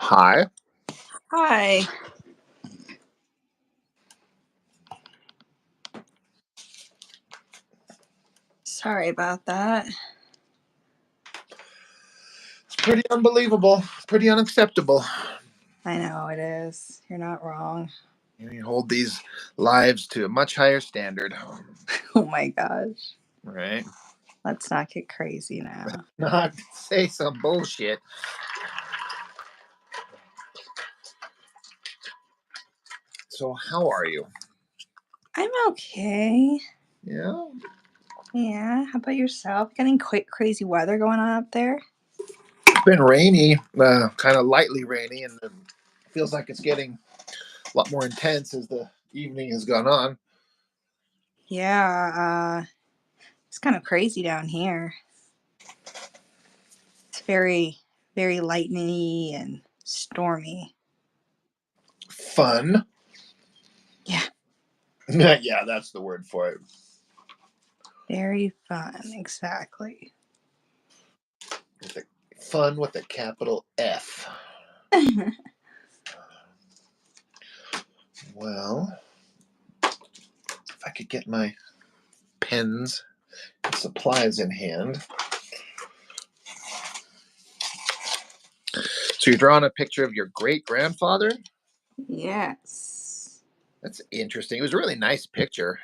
Hi. Hi. Sorry about that. It's pretty unbelievable. Pretty unacceptable. I know it is. You're not wrong. You hold these lives to a much higher standard. Oh my gosh. Right? Let's not get crazy now. Not say some bullshit. So, how are you? I'm okay. Yeah. Yeah. How about yourself? Got any crazy weather going on up there? It's been rainy, kind of lightly rainy, and it feels like it's getting a lot more intense as the evening has gone on. Yeah. It's kind of crazy down here. It's very, very lightningy and stormy. Fun. Yeah. Yeah, that's the word for it. Very fun. Exactly. Fun with a capital F. Well, if I could get my pens and supplies in hand. So you're drawing a picture of your great grandfather? Yes. That's interesting. It was a really nice picture.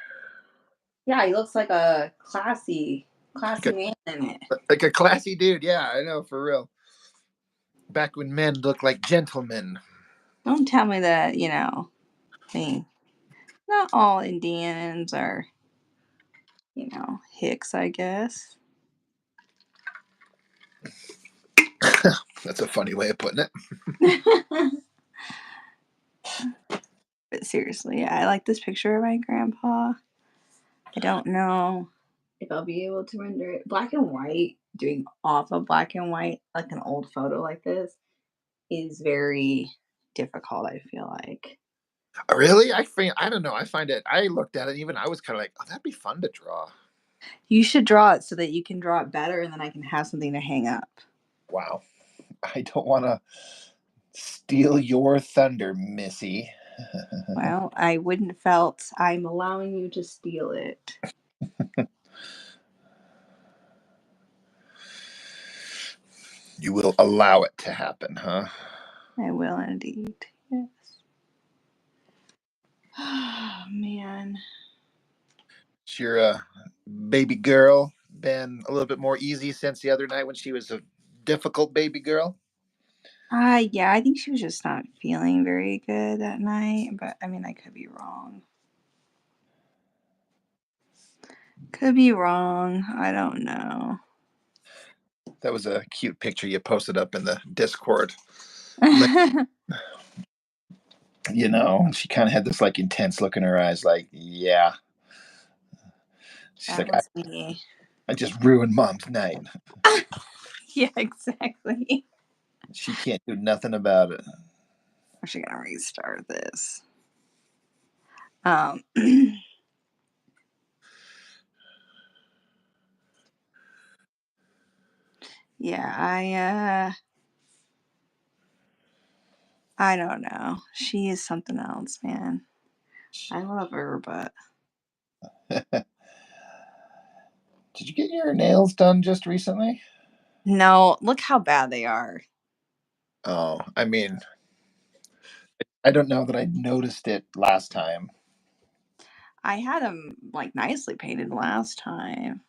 Yeah, he looks like a classy Like a, man in it. like a classy dude. Yeah, I know, for real. Back when men looked like gentlemen. Don't tell me that, thing. Not all Indians are, Hicks, I guess. That's a funny way of putting it. But seriously, yeah, I like this picture of my grandpa. I don't know if I'll be able to render it black and white. Doing off of black and white, like an old photo like this, is very difficult, I feel like. Really? I don't know. I find it. I looked at it. Even I was kind of like, oh, that'd be fun to draw. You should draw it so that you can draw it better and then I can have something to hang up. Wow. I don't want to steal your thunder, Missy. Well, I wouldn't felt I'm allowing you to steal it. You will allow it to happen, huh? I will indeed. Yes. Oh, man. Is your baby girl been a little bit more easy since the other night when she was a difficult baby girl? Yeah, I think she was just not feeling very good that night, but I mean, I could be wrong. Could be wrong. I don't know. That was a cute picture you posted up in the Discord. She kind of had this like intense look in her eyes, like, yeah. She's That like, I, was me. I just ruined mom's night. Yeah, exactly. She can't do nothing about it. I'm actually gonna restart this. Um, yeah, I don't know. She is something else, man. I love her, but Did you get your nails done just recently? no, look how bad they are. Oh, I mean, I don't know that I noticed it last time. I had them like nicely painted last time.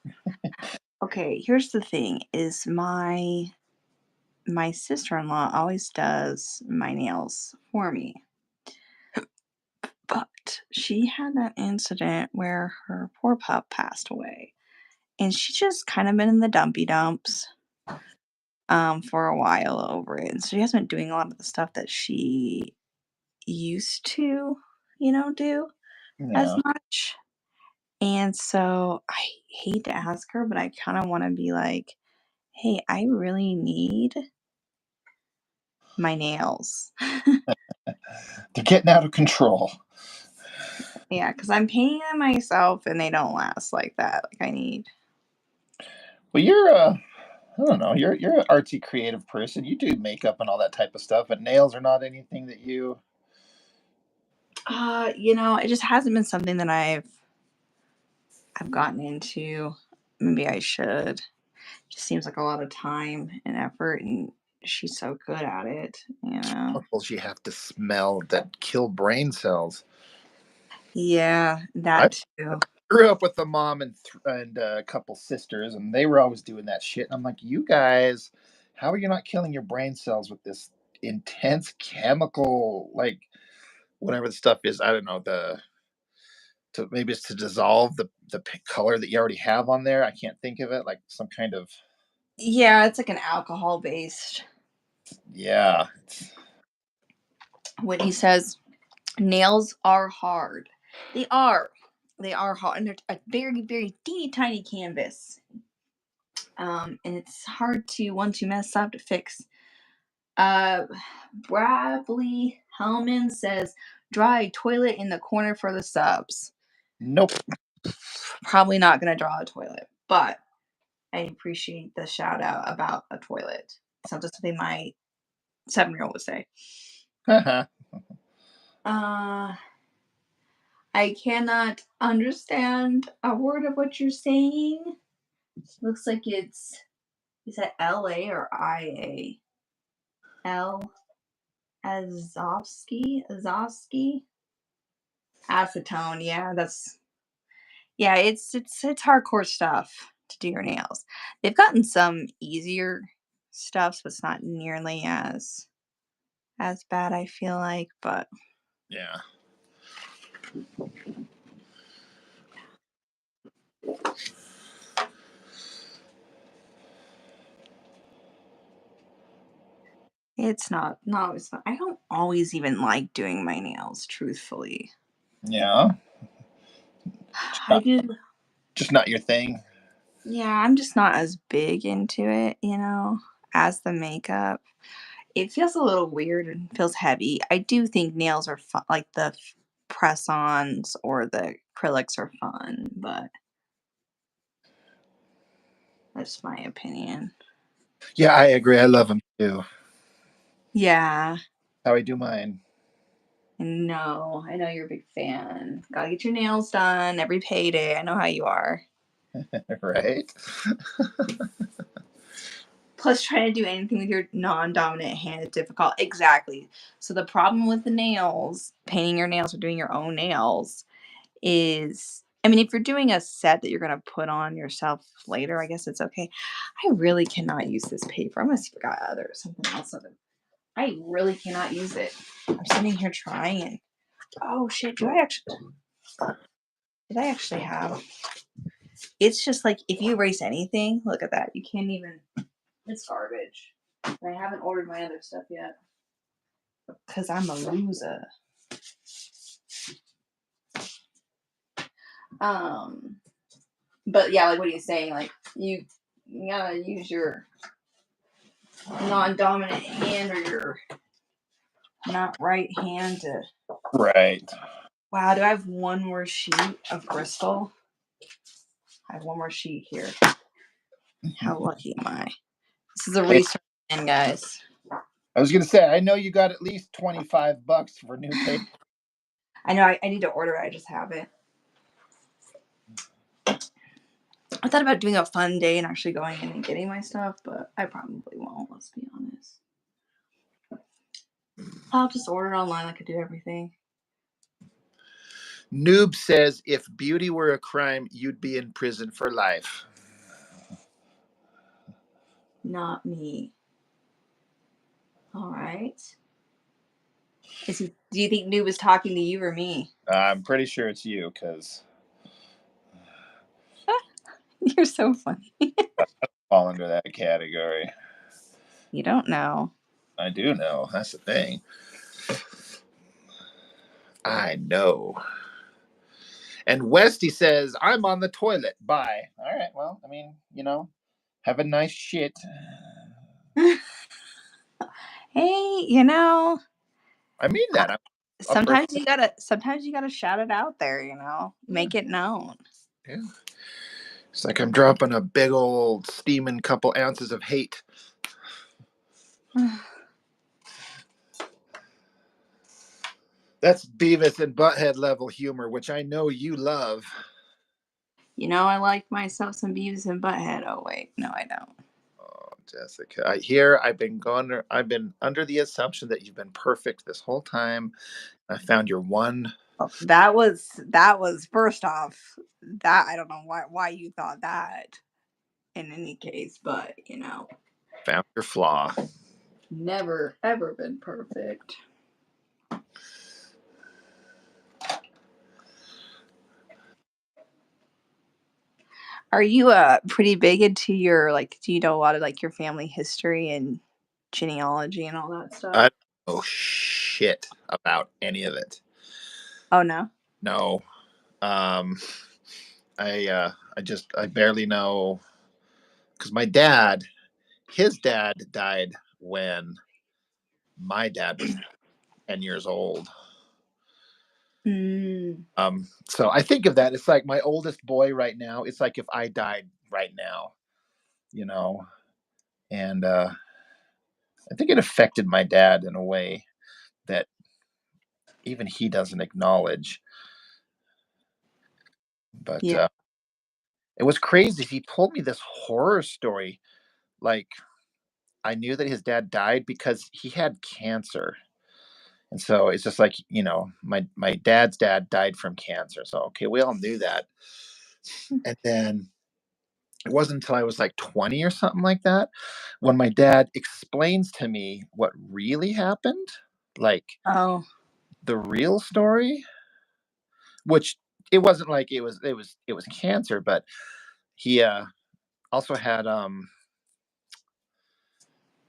Okay, here's the thing is my sister-in-law always does my nails for me. But she had that incident where her poor pup passed away. And she's just kind of been in the dumpy dumps for a while over it. And so she hasn't been doing a lot of the stuff that she used to, do as Yeah. much. And so I hate to ask her, but I kind of want to be like, hey, I really need my nails. They're getting out of control. Yeah, because I'm painting them myself and they don't last like that. Like I need. Well, you're I don't know. You're an artsy, creative person. You do makeup and all that type of stuff, but nails are not anything that you. It just hasn't been something that I've gotten into. Maybe I should. Just seems like a lot of time and effort, and she's so good at it, you know. Chemicals you have to smell that kill brain cells. Yeah, I that too. grew up with a mom and a couple sisters, and they were always doing that shit. And I'm like, you guys, how are you not killing your brain cells with this intense chemical, like whatever the stuff is? I don't know the to maybe it's to dissolve the color that you already have on there. I can't think of it, like some kind of Yeah, it's like an alcohol based. yeah. When he says nails are hard, they are. They are hard, and they're a very, very teeny tiny canvas. And it's hard to mess up to fix. Uh, Bradley Hellman says dry toilet in the corner for the subs. Nope. Probably not gonna draw a toilet, but I appreciate the shout out about a toilet. Sounds like something my 7-year-old would say. Uh, I cannot understand a word of what you're saying. Looks like is that L-A or I-A? L Azovsky? Acetone, it's hardcore stuff to do your nails. They've gotten some easier stuff, so it's not nearly as bad, I feel like, but Yeah. it's not always fun. I don't always even like doing my nails, truthfully. Yeah. I Not, do. just not your thing. Yeah, I'm just not as big into it, as the makeup. It feels a little weird and feels heavy. I do think nails are fun, like the press-ons or the acrylics are fun, but that's my opinion. Yeah, I agree. I love them too. Yeah, How I do mine. I know you're a big fan. Gotta get your nails done every payday. I know how you are. Right? Plus, trying to do anything with your non-dominant hand is difficult. Exactly. So the problem with the nails, painting your nails or doing your own nails, is I mean, if you're doing a set that you're gonna put on yourself later, I guess it's okay. I really cannot use this paper. I must have got something else of it. I really cannot use it. I'm sitting here trying and oh shit, did I actually have it's just like if you erase anything, look at that. You can't even it's garbage. I haven't ordered my other stuff yet. Because I'm a loser. Um but yeah, like what are you saying? Like you gotta use your non-dominant hand or your not right hand to Right. wow, do I have one more sheet of Bristol? I have one more sheet here. How lucky am I? This is a Hey, research in, guys. I was gonna say, I know you got at least $25 for new paper. I know I need to order it, I just have it. I thought about doing a fun day and actually going in and getting my stuff, but I probably won't, let's be honest. I'll just order it online like I do everything. Noob says, if beauty were a crime, you'd be in prison for life. Not me. All right. Do you think Noob is talking to you or me? I'm pretty sure it's you, because You're so funny. fall under that category. You don't know. I do know. That's the thing. I know. And Westy says, I'm on the toilet. Bye. All right. Well, I mean, have a nice shit. Hey, I mean that. I'm a person. sometimes you gotta shout it out there, make it known. Yeah. It's like I'm dropping a big old steaming couple ounces of hate. That's Beavis and Butthead level humor, which I know you love. You know, I like myself some Beavis and Butthead. Oh wait, no, I don't. Oh, Jessica, I've been under the assumption that you've been perfect this whole time. I found your one. Oh, that was first off. That I don't know why you thought that. In any case, but Found your flaw. never ever been perfect. Are you pretty big into your like? Do you know a lot of like your family history and genealogy and all that stuff? I don't know shit about any of it. Oh no. No. Um, I barely know because his dad died when my dad was 10 years old. Mm. So I think of that. It's like my oldest boy right now. It's like if I died right now, you know, and I think it affected my dad in a way that even he doesn't acknowledge. But Yeah. it was crazy. He told me this horror story. Like I knew that his dad died because he had cancer. And so it's just like, my dad's dad died from cancer. So okay, we all knew that. And then it wasn't until I was like 20 or something like that when my dad explains to me what really happened, like Oh. the real story, which it wasn't like it was cancer, but he also had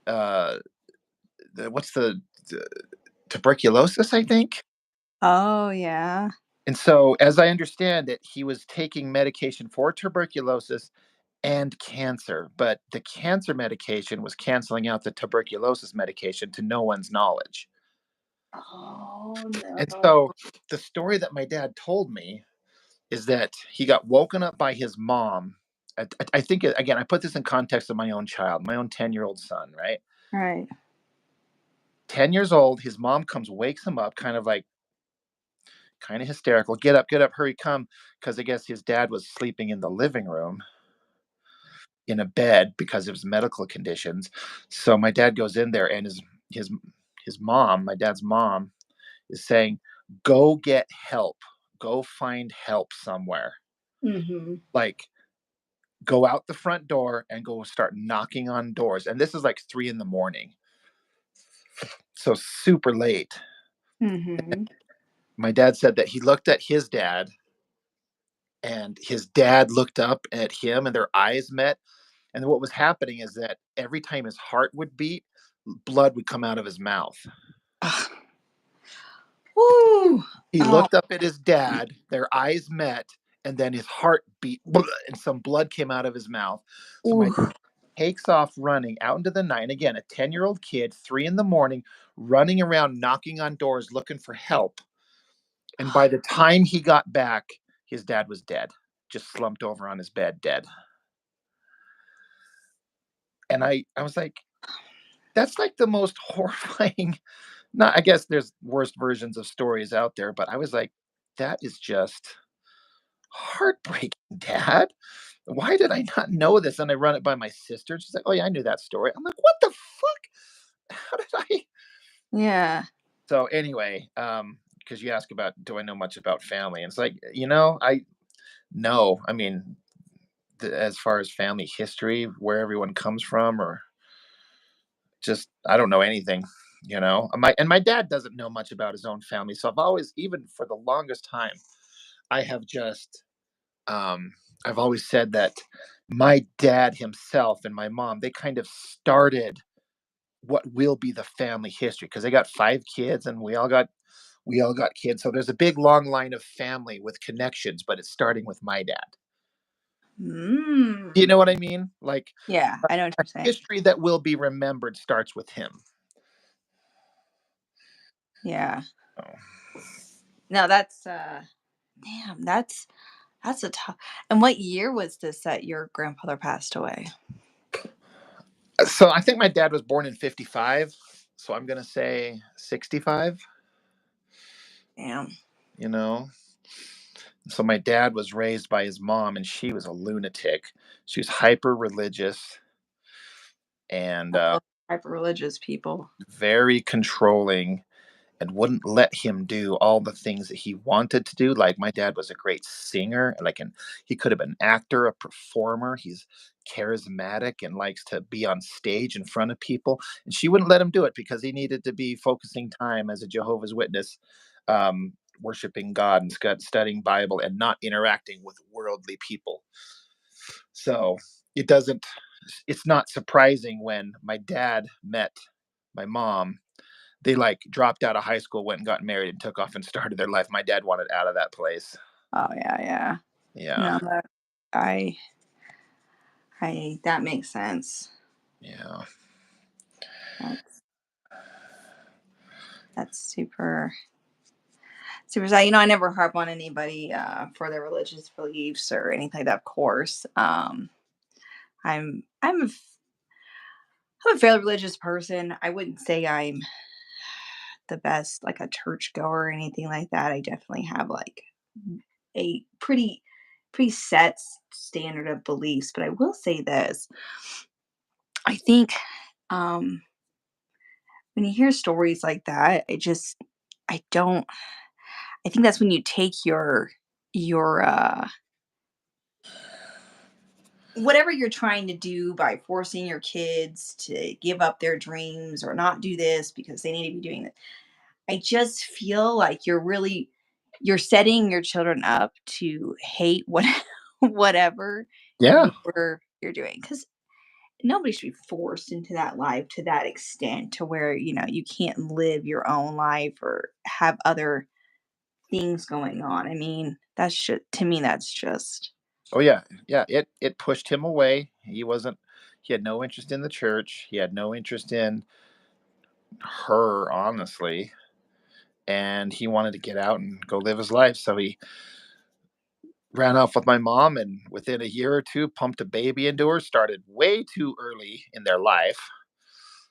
uh what's the tuberculosis, I think. Oh yeah. And so, as I understand it, he was taking medication for tuberculosis and cancer, but the cancer medication was canceling out the tuberculosis medication to no one's knowledge. Oh And no. so, the story that my dad told me is that he got woken up by his mom. I think, again, I put this in context of my own child, my own 10-year-old son, right? Right. 10 years old, his mom comes, wakes him up, kind of hysterical. Get up, hurry, come. Because I guess his dad was sleeping in the living room in a bed because of his medical conditions. So my dad goes in there and his mom, my dad's mom, is saying, "Go get help. Go find help somewhere. Mm-hmm. Like go out the front door and go start knocking on doors." And this is like 3 in the morning. So super late. Mm-hmm. My dad said that he looked at his dad and his dad looked up at him and their eyes met. And what was happening is that every time his heart would beat, blood would come out of his mouth. Ugh. Woo. He Oh. looked up at his dad, their eyes met, and then his heart beat, and some blood came out of his mouth. So my Ooh. takes off running out into the night. And again, a 10-year-old kid, 3 in the morning, running around knocking on doors looking for help. And by the time he got back, his dad was dead, just slumped over on his bed, dead. And I was like, that's like the most horrifying. Not, I guess there's worst versions of stories out there, but I was like, that is just heartbreaking, Dad. Why did I not know this? And I run it by my sister. She's like, oh yeah, I knew that story. I'm like, what the fuck? How did I? Yeah. So anyway, because you ask about, do I know much about family? And it's like, I know. I mean, as far as family history, where everyone comes from, or just I don't know anything. My dad doesn't know much about his own family, so I've always, even for the longest time, I have just um, I've always said that my dad himself and my mom, they kind of started what will be the family history because they got 5 kids and we all got kids. So there's a big long line of family with connections, but it's starting with my dad. Do you Mm. know what I mean? Like Yeah, I know what a you're saying. history that will be remembered starts with him. Yeah. Oh. No, that's damn, that's That's a tough. And what year was this that your grandfather passed away? So I think my dad was born in 55. So I'm going to say 65, Damn. you know? So my dad was raised by his mom, and she was a lunatic. She was hyper religious and I love hyper religious people. very controlling, and wouldn't let him do all the things that he wanted to do. Like my dad was a great singer, like, and he could have been an actor, a performer. He's charismatic and likes to be on stage in front of people. And she wouldn't let him do it because he needed to be focusing time as a Jehovah's Witness, worshiping God and studying Bible and not interacting with worldly people. So it doesn't. It's not surprising when my dad met my mom, they like dropped out of high school, went and got married, and took off and started their life. My dad wanted out of that place. Oh yeah, yeah. Yeah, No, that I that makes sense. yeah, That's that's super sad. I never harp on anybody for their religious beliefs or anything like that, of course. I'm a fairly religious person. I wouldn't say I'm the best, like a church goer or anything like that. I definitely have like a pretty set standard of beliefs. But I will say this: I think um, when you hear stories like that, I don't. I think that's when you take your whatever you're trying to do by forcing your kids to give up their dreams or not do this because they need to be doing it. I just feel like you're setting your children up to hate what whatever yeah. you're doing, because nobody should be forced into that life to that extent to where you can't live your own life or have other things going on. I mean, that's just to me, that's just Oh yeah, yeah. It pushed him away. He wasn't. He had no interest in the church. He had no interest in her, honestly, and he wanted to get out and go live his life. So he ran off with my mom, and within a year or two, pumped a baby into her. Started way too early in their life,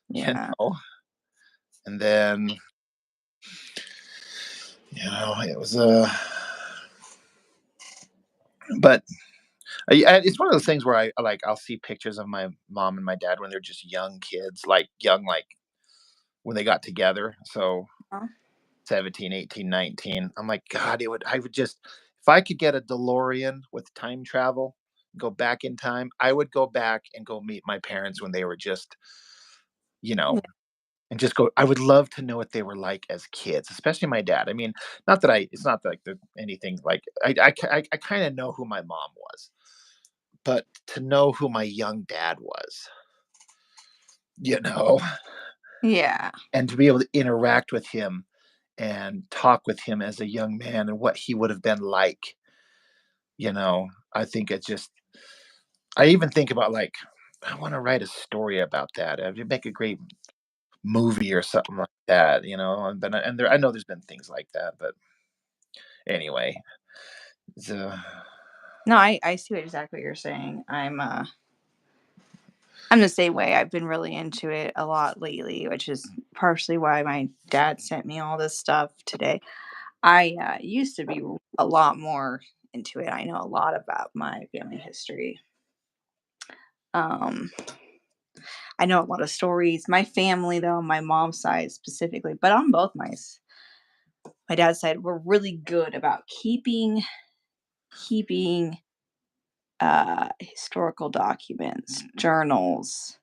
you yeah, know. And then, it was a. But it's one of those things where I'll see pictures of my mom and my dad when they're just young kids, like young, like when they got together. So uh, 17, 18, 19. I'm like, God, I would just, if I could get a DeLorean with time travel, go back in time, I would go back and go meet my parents when they were just, you know, yeah, and just go. I would love to know what they were like as kids, especially my dad. I mean, not that it's not like there's anything like, I kind of know who my mom was, but to know who my young dad was, you know, yeah, and to be able to interact with him and talk with him as a young man and what he would have been like, I think it's just, I even think about like, I want to write a story about that. You make a great movie or something like that, and I know there's been things like that, but anyway, it's, no, I see exactly what you're saying. I'm the same way. I've been really into it a lot lately, which is partially why my dad sent me all this stuff today. I used to be a lot more into it. I know a lot about my family history. Um, I know a lot of stories. My family, though, my mom's side specifically, but on both my dad's side, we're really good about keeping historical documents, journals.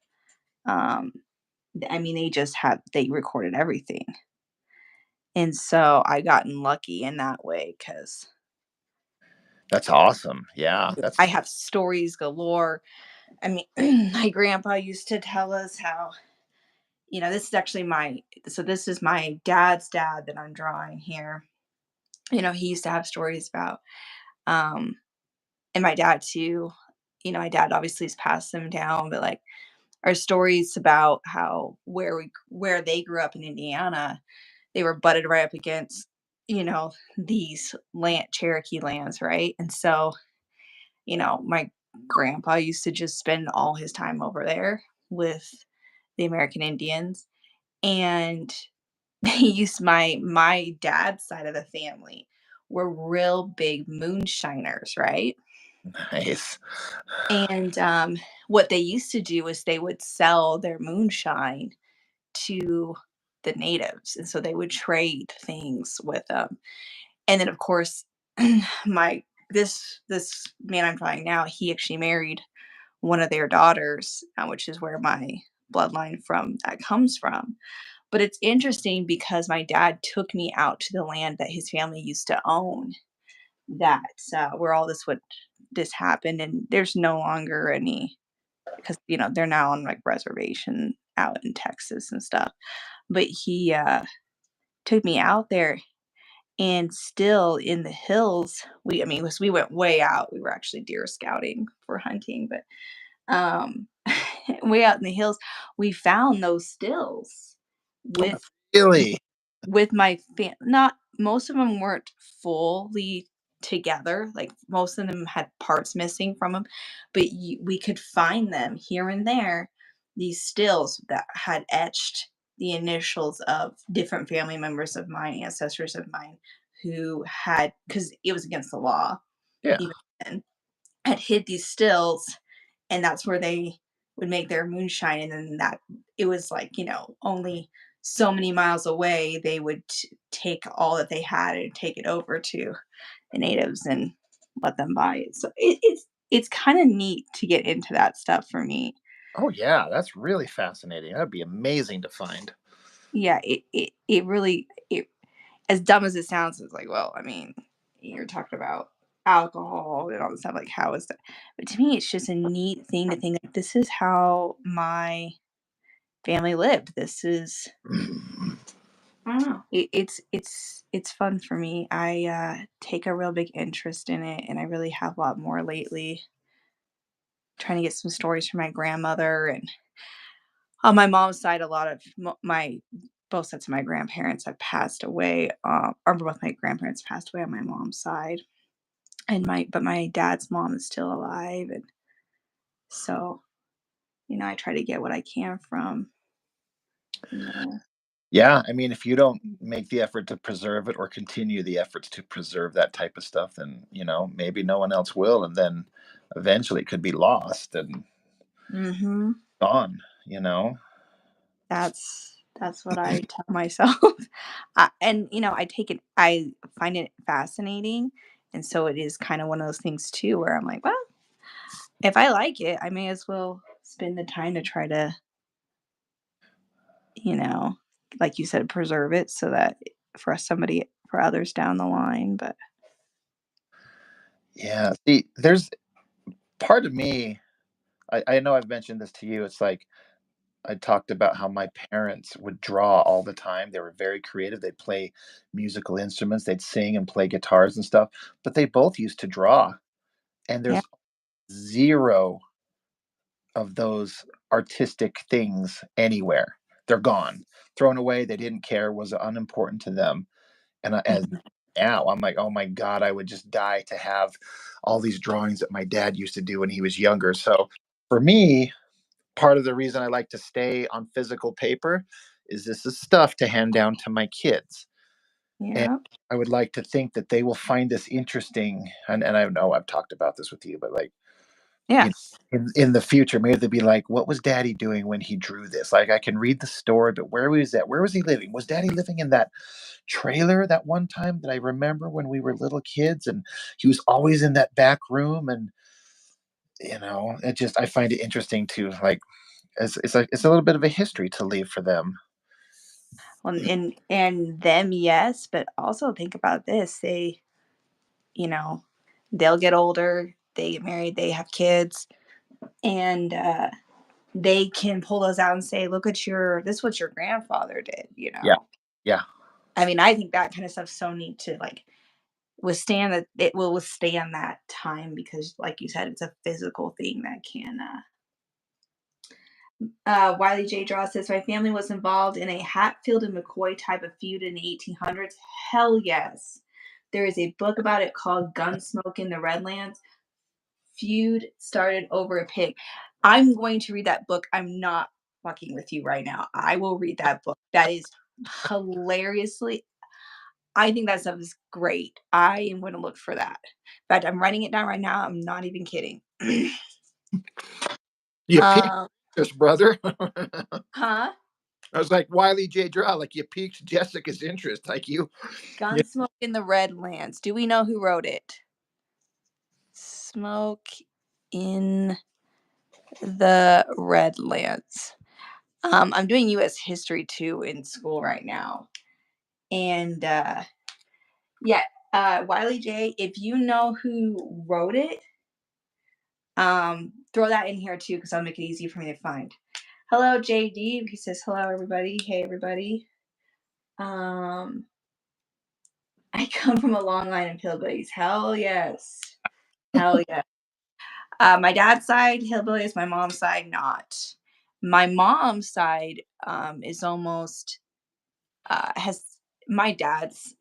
Um, I mean, they recorded everything. And so I gotten lucky in that way because that's awesome. Yeah, I that's have stories galore. I mean, my grandpa used to tell us how, this is actually this is my dad's dad that I'm drawing here. He used to have stories about, um, and my dad too. My dad obviously has passed them down, but like our stories about how where they grew up in Indiana, they were butted right up against. these Cherokee lands, right? And so, my grandpa used to just spend all his time over there with the American Indians. And they used my dad's side of the family were real big moonshiners, right? Nice. And what they used to do is they would sell their moonshine to the natives, and so they would trade things with them. And then, of course, my this man I'm talking now, he actually married one of their daughters, which is where my bloodline from that comes from. But it's interesting because my dad took me out to the land that his family used to own, that where all this happened, and there's no longer any, because they're now on like reservation out in Texas and stuff. But he took me out there, and still in the hills, we went way out. We were actually deer scouting for hunting, but way out in the hills, we found those stills with Really? my not most of them weren't fully together, like, most of them had parts missing from them, but we could find them here and there, these stills that had etched the initials of different family members of mine, ancestors of mine, who had, because it was against the law Yeah. even then, had hid these stills, and that's where they would make their moonshine. And then that it was like, only so many miles away, they would take all that they had and take it over to the natives and let them buy it. So it's kind of neat to get into that stuff for me. Oh yeah, that's really fascinating. That'd be amazing to find. Yeah, it really, as dumb as it sounds, it's like, well, you're talking about alcohol and all this stuff, like, how is that? But to me, it's just a neat thing to think, like, this is how my family lived. This is, I don't know. It's fun for me. I take a real big interest in it, and I really have a lot more lately. Trying to get some stories from my grandmother, and on my mom's side, a lot of my both sets of my grandparents have passed away. Or both my grandparents passed away on my mom's side, and my dad's mom is still alive, and so I try to get what I can from you know. Yeah, I mean, if you don't make the effort to preserve it or continue the efforts to preserve that type of stuff, then maybe no one else will, and then eventually it could be lost and Mhm. gone. You know. That's what I tell myself. And I find it fascinating, and so it is kind of one of those things too where I'm like, well, if I like it, I may as well spend the time to try to, you know, like you said, preserve it so that for others down the line. But Yeah. See, there's part of me. I know I've mentioned this to you. It's like I talked about how my parents would draw all the time. They were very creative. They'd play musical instruments, they'd sing and play guitars and stuff, but they both used to draw. And yeah, there's zero of those artistic things anywhere. They're gone, thrown away. They didn't care, was unimportant to them. And as mhm, now, I'm like, oh my God, I would just die to have all these drawings that my dad used to do when he was younger. So for me, part of the reason I like to stay on physical paper is this is stuff to hand down to my kids. And yeah, I would like to think that they will find this interesting. And I know I've talked about this with you, but like, you yeah, know, in the future, maybe they'll be like, what was daddy doing when he drew this? Like, I can read the story, but where was that? Where was he living? Was daddy living in that trailer that one time that I remember when we were little kids? And he was always in that back room. And, it just, I find it interesting to like, it's like it's a little bit of a history to leave for them. well, and them, yes, but also think about this: you know, they'll get older, they get married, they have kids, and they can pull those out and say, "Look at this is what your grandfather did," you Yeah. know? Yeah. I think that kind of stuff's so neat to, like, withstand that. It will withstand that time because, like you said, it's a physical thing that can, Wiley J. Draw says, my family was involved in a Hatfield and McCoy type of feud in the 1800s. Hell yes. There is a book about it called Gunsmoke in the Redlands. Feud started over a pig. I'm going to read that book. I'm not fucking with you right now. I will read that book. That is hilariously. I think that stuff is great. I am going to look for that. In fact, I'm writing it down right now. I'm not even kidding. You piqued um, interest, brother. huh? I was like Wiley J. Draw, like you piqued Jessica's interest, like you Gunsmoke in the Redlands. Do we know who wrote it? Smoke in the Redlands. I'm doing U.S. history too in school right now, and yeah, Wiley J. If you know who wrote it, throw that in here too, because that'll make it easy for me to find. Hello, JD. He says hello, everybody. Hey, everybody. I come from a long line of hillbillies. Hell yes. Hell yes. My dad's side, hillbillies. My mom's side, not. My mom's side is almost has my dad's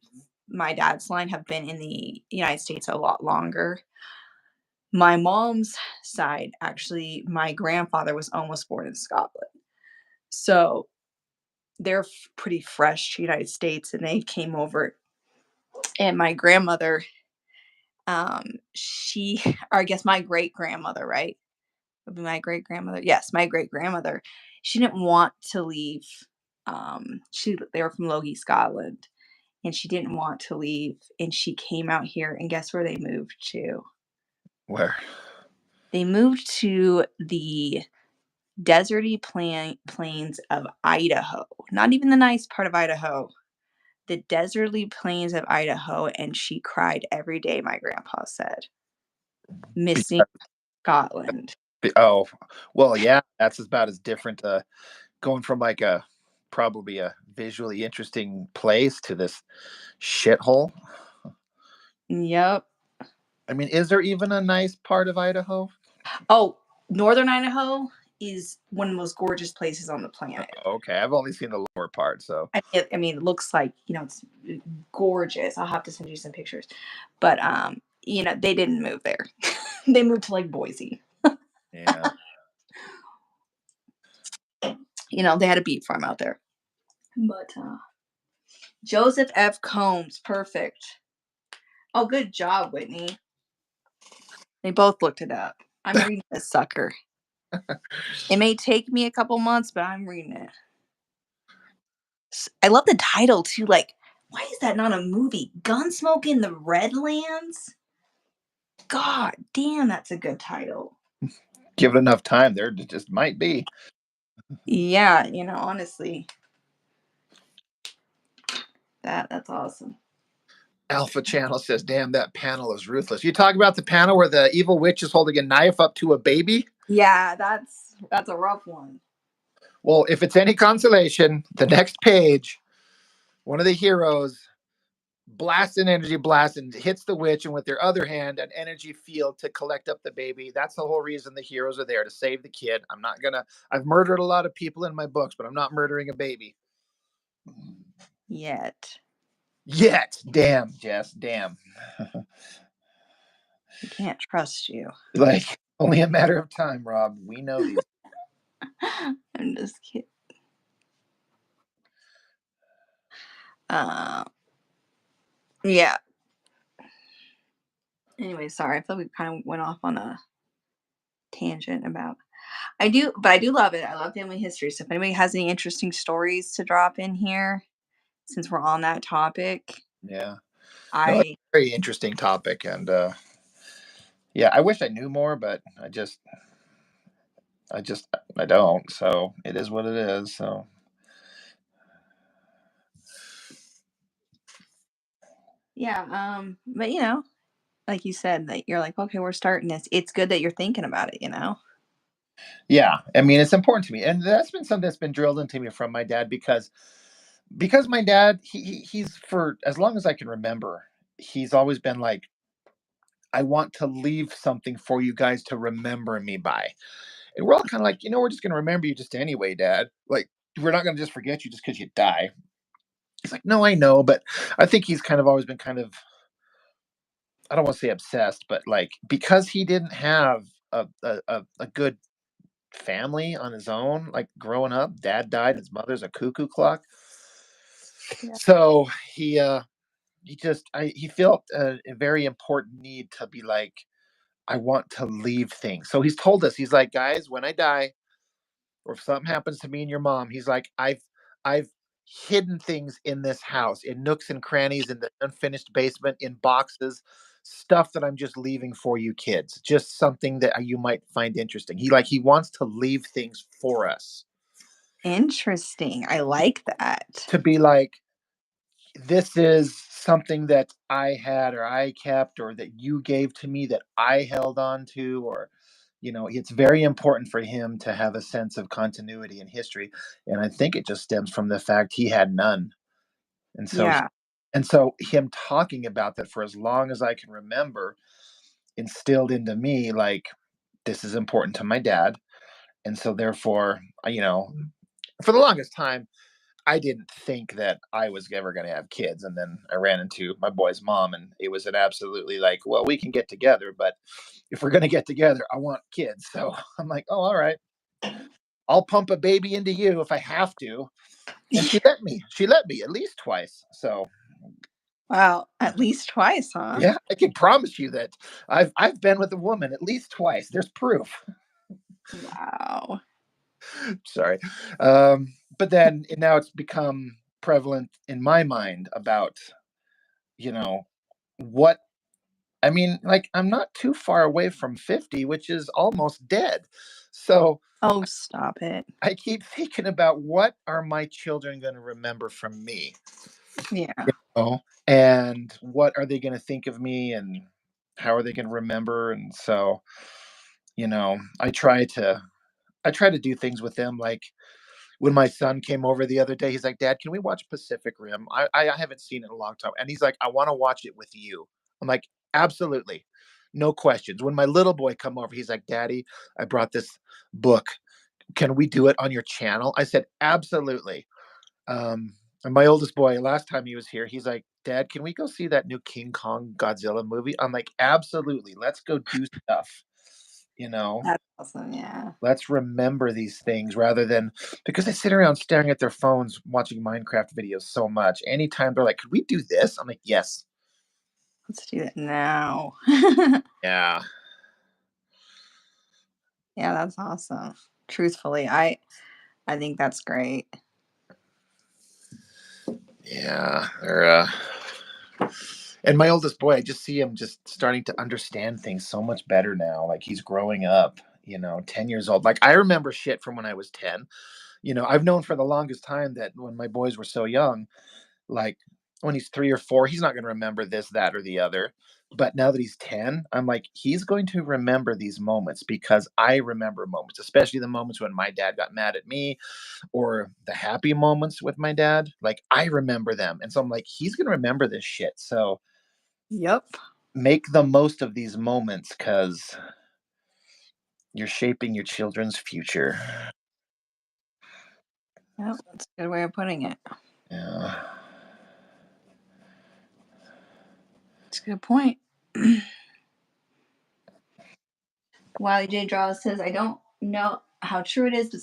line have been in the United States a lot longer. My mom's side, actually, my grandfather was almost born in Scotland, so they're pretty fresh to the United States, and they came over. And my grandmother, she, or I guess my great grandmother, right? Would be my great grandmother. Yes, my great grandmother. She didn't want to leave. They were from Logie, Scotland, and she didn't want to leave. And she came out here, and guess where they moved to? where? They moved to the deserty plains of Idaho. Not even the nice part of Idaho. The deserty plains of Idaho, and she cried every day. My grandpa said, missing Scotland. Oh, well, yeah, that's about as different. Going from like a probably a visually interesting place to this shithole. Yep. I mean, is there even a nice part of Idaho? Oh, northern Idaho is one of the most gorgeous places on the planet. Okay, I've only seen the lower part, so I mean, it looks like, it's gorgeous. I'll have to send you some pictures. But they didn't move there. They moved to like Boise. yeah. They had a beet farm out there. But Joseph F. Combs, perfect. Oh, good job, Whitney. They both looked it up. I'm reading this sucker. It may take me a couple months, but I'm reading it. I love the title too. Like, why is that not a movie? Gunsmoke in the Redlands? God damn, that's a good title. Give it enough time, there just might be. Yeah, honestly, that's awesome. Alpha Channel says, "Damn, that panel is ruthless." You talk about the panel where the evil witch is holding a knife up to a baby. Yeah, that's a rough one. Well, if it's any consolation, the next page, one of the heroes blasts an energy blast and hits the witch, and with their other hand, an energy field to collect up the baby. That's the whole reason the heroes are there, to save the kid. I've murdered a lot of people in my books, but I'm not murdering a baby. Yet. Damn, Jess, damn. I can't trust you. Like, only a matter of time, Rob. We know these. I'm just kidding. Uh, yeah. Anyway, sorry. I feel like we kind of went off on a tangent about. I do love it. I love family history. So if anybody has any interesting stories to drop in here, since we're on that topic, Yeah. No, it's I a very interesting topic, and yeah, I wish I knew more, but I just, I don't. So it is what it is. So yeah. But like you said, that you're like, okay, we're starting this. It's good that you're thinking about it. yeah, I mean, it's important to me, and that's been something that's been drilled into me from my dad, because my dad, he's, for as long as I can remember, he's always been like, I want to leave something for you guys to remember me by. And we're all kind of like, we're just going to remember you just anyway, Dad. Like, we're not going to just forget you just because you die. He's like, no, I know, but I think he's kind of always been kind of, I don't want to say obsessed, but like because he didn't have a good family on his own, like growing up, dad died, his mother's a cuckoo clock. Yeah. So he felt a very important need to be like, I want to leave things. So he's told us, he's like, guys, when I die, or if something happens to me and your mom, he's like, I've hidden things in this house, in nooks and crannies, in the unfinished basement, in boxes, stuff that I'm just leaving for you kids. Just something that you might find interesting. He wants to leave things for us. Interesting. I like that. To be like, this is something that I had or I kept or that you gave to me that I held on to, or it's very important for him to have a sense of continuity in history. And I think it just stems from the fact he had none. And so Yeah. him talking about that for as long as I can remember instilled into me like this is important to my dad. And so therefore, for the longest time I didn't think that I was ever going to have kids. And then I ran into my boy's mom, and it was an absolutely like, well, we can get together, but if we're going to get together, I want kids. So I'm like, oh, all right. I'll pump a baby into you if I have to. And she let me. She let me at least twice. So Wow, at least twice, huh? yeah, I can promise you that I've been with a woman at least twice. There's proof. Wow. Sorry. But then now it's become prevalent in my mind about, you know, what I mean, like, I'm not too far away from 50, which is almost dead. So Oh, stop it. I keep thinking about what are my children going to remember from me? Yeah. Oh, and what are they going to think of me and how are they going to remember? And so, you know, I try to do things with them like when my son came over the other day, he's like, Dad, can we watch Pacific Rim? I haven't seen it in a long time. And he's like, I want to watch it with you. I'm like, absolutely. No questions. When my little boy come over, he's like, Daddy, I brought this book. Can we do it on your channel? I said, absolutely. And my oldest boy, last time he was here, he's like, Dad, can we go see that new King Kong Godzilla movie? I'm like, absolutely. Let's go do stuff. You know, That's awesome, yeah. let's remember these things rather than because they sit around staring at their phones watching Minecraft videos so much. Anytime they're like, could we do this? I'm like, yes. Let's do that now. Yeah. Yeah, that's awesome. Truthfully, I think that's great. Yeah. And my oldest boy, I just see him just starting to understand things so much better now. Like he's growing up, 10 years old. Like I remember shit from when I was 10. I've known for the longest time that when my boys were so young, like when he's 3 or 4, he's not going to remember this, that, or the other. But now that he's 10, I'm like, he's going to remember these moments because I remember moments, especially the moments when my dad got mad at me or the happy moments with my dad. Like, I remember them. And so I'm like, he's going to remember this shit. So Yep. make the most of these moments because you're shaping your children's future. Yep, that's a good way of putting it. Yeah. It's a good point. Wiley J. Draw says, I don't know how true it is, but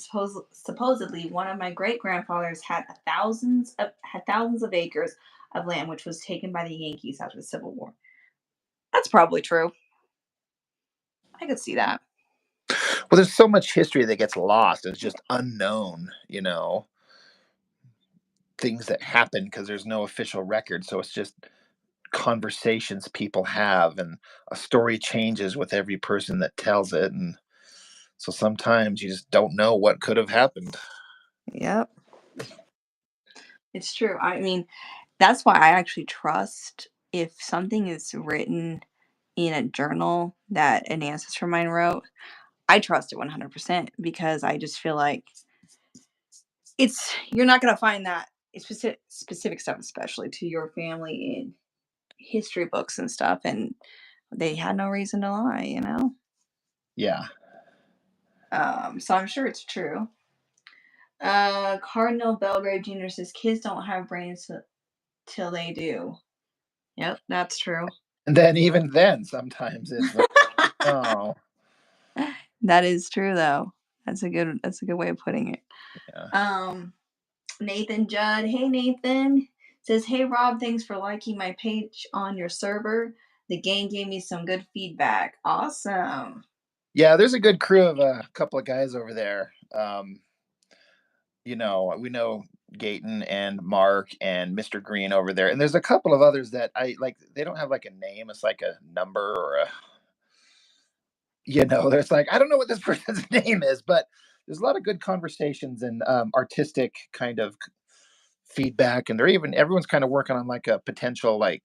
supposedly one of my great grandfathers had thousands of acres of land, which was taken by the Yankees after the Civil War. That's probably true. I could see that. Well, there's so much history that gets lost. It's just unknown, things that happen because there's no official record. So it's just conversations people have, and a story changes with every person that tells it. And so sometimes you just don't know what could have happened. Yep, it's true. I mean, that's why I actually trust if something is written in a journal that an ancestor of mine wrote. I trust it 100% because I just feel like you're not gonna find that specific stuff, especially to your family in history books and stuff, and they had no reason to lie. Yeah. So I'm sure it's true. Cardinal Belgrave Jr. says kids don't have brains till they do. Yep, that's true. And then even then, sometimes it's like, oh, That is true though. That's a good way of putting it. yeah. Um Nathan Judd. Hey Nathan. Says, hey Rob, thanks for liking my page on your server. The game gave me some good feedback. Awesome. Yeah, there's a good crew of a couple of guys over there. We know Gayton and Mark and Mr. Green over there, and there's a couple of others that I like. They don't have like a name; it's like a number or a, there's like I don't know what this person's name is, but there's a lot of good conversations and artistic kind of feedback, and everyone's kind of working on like a potential like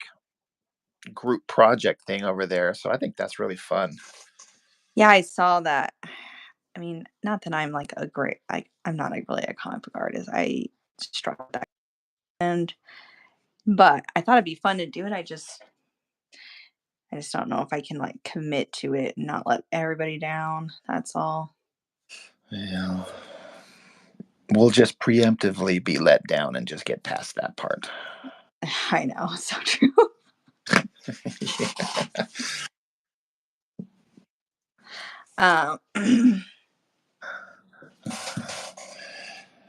group project thing over there. So I think that's really fun. Yeah, I saw that. I mean, not that I'm like a great I'm not like really a comic book artist. I struck that and but I thought it'd be fun to do it. I just don't know if I can like commit to it and not let everybody down. That's all. Yeah. We'll just preemptively be let down and just get past that part. I know, so true. Um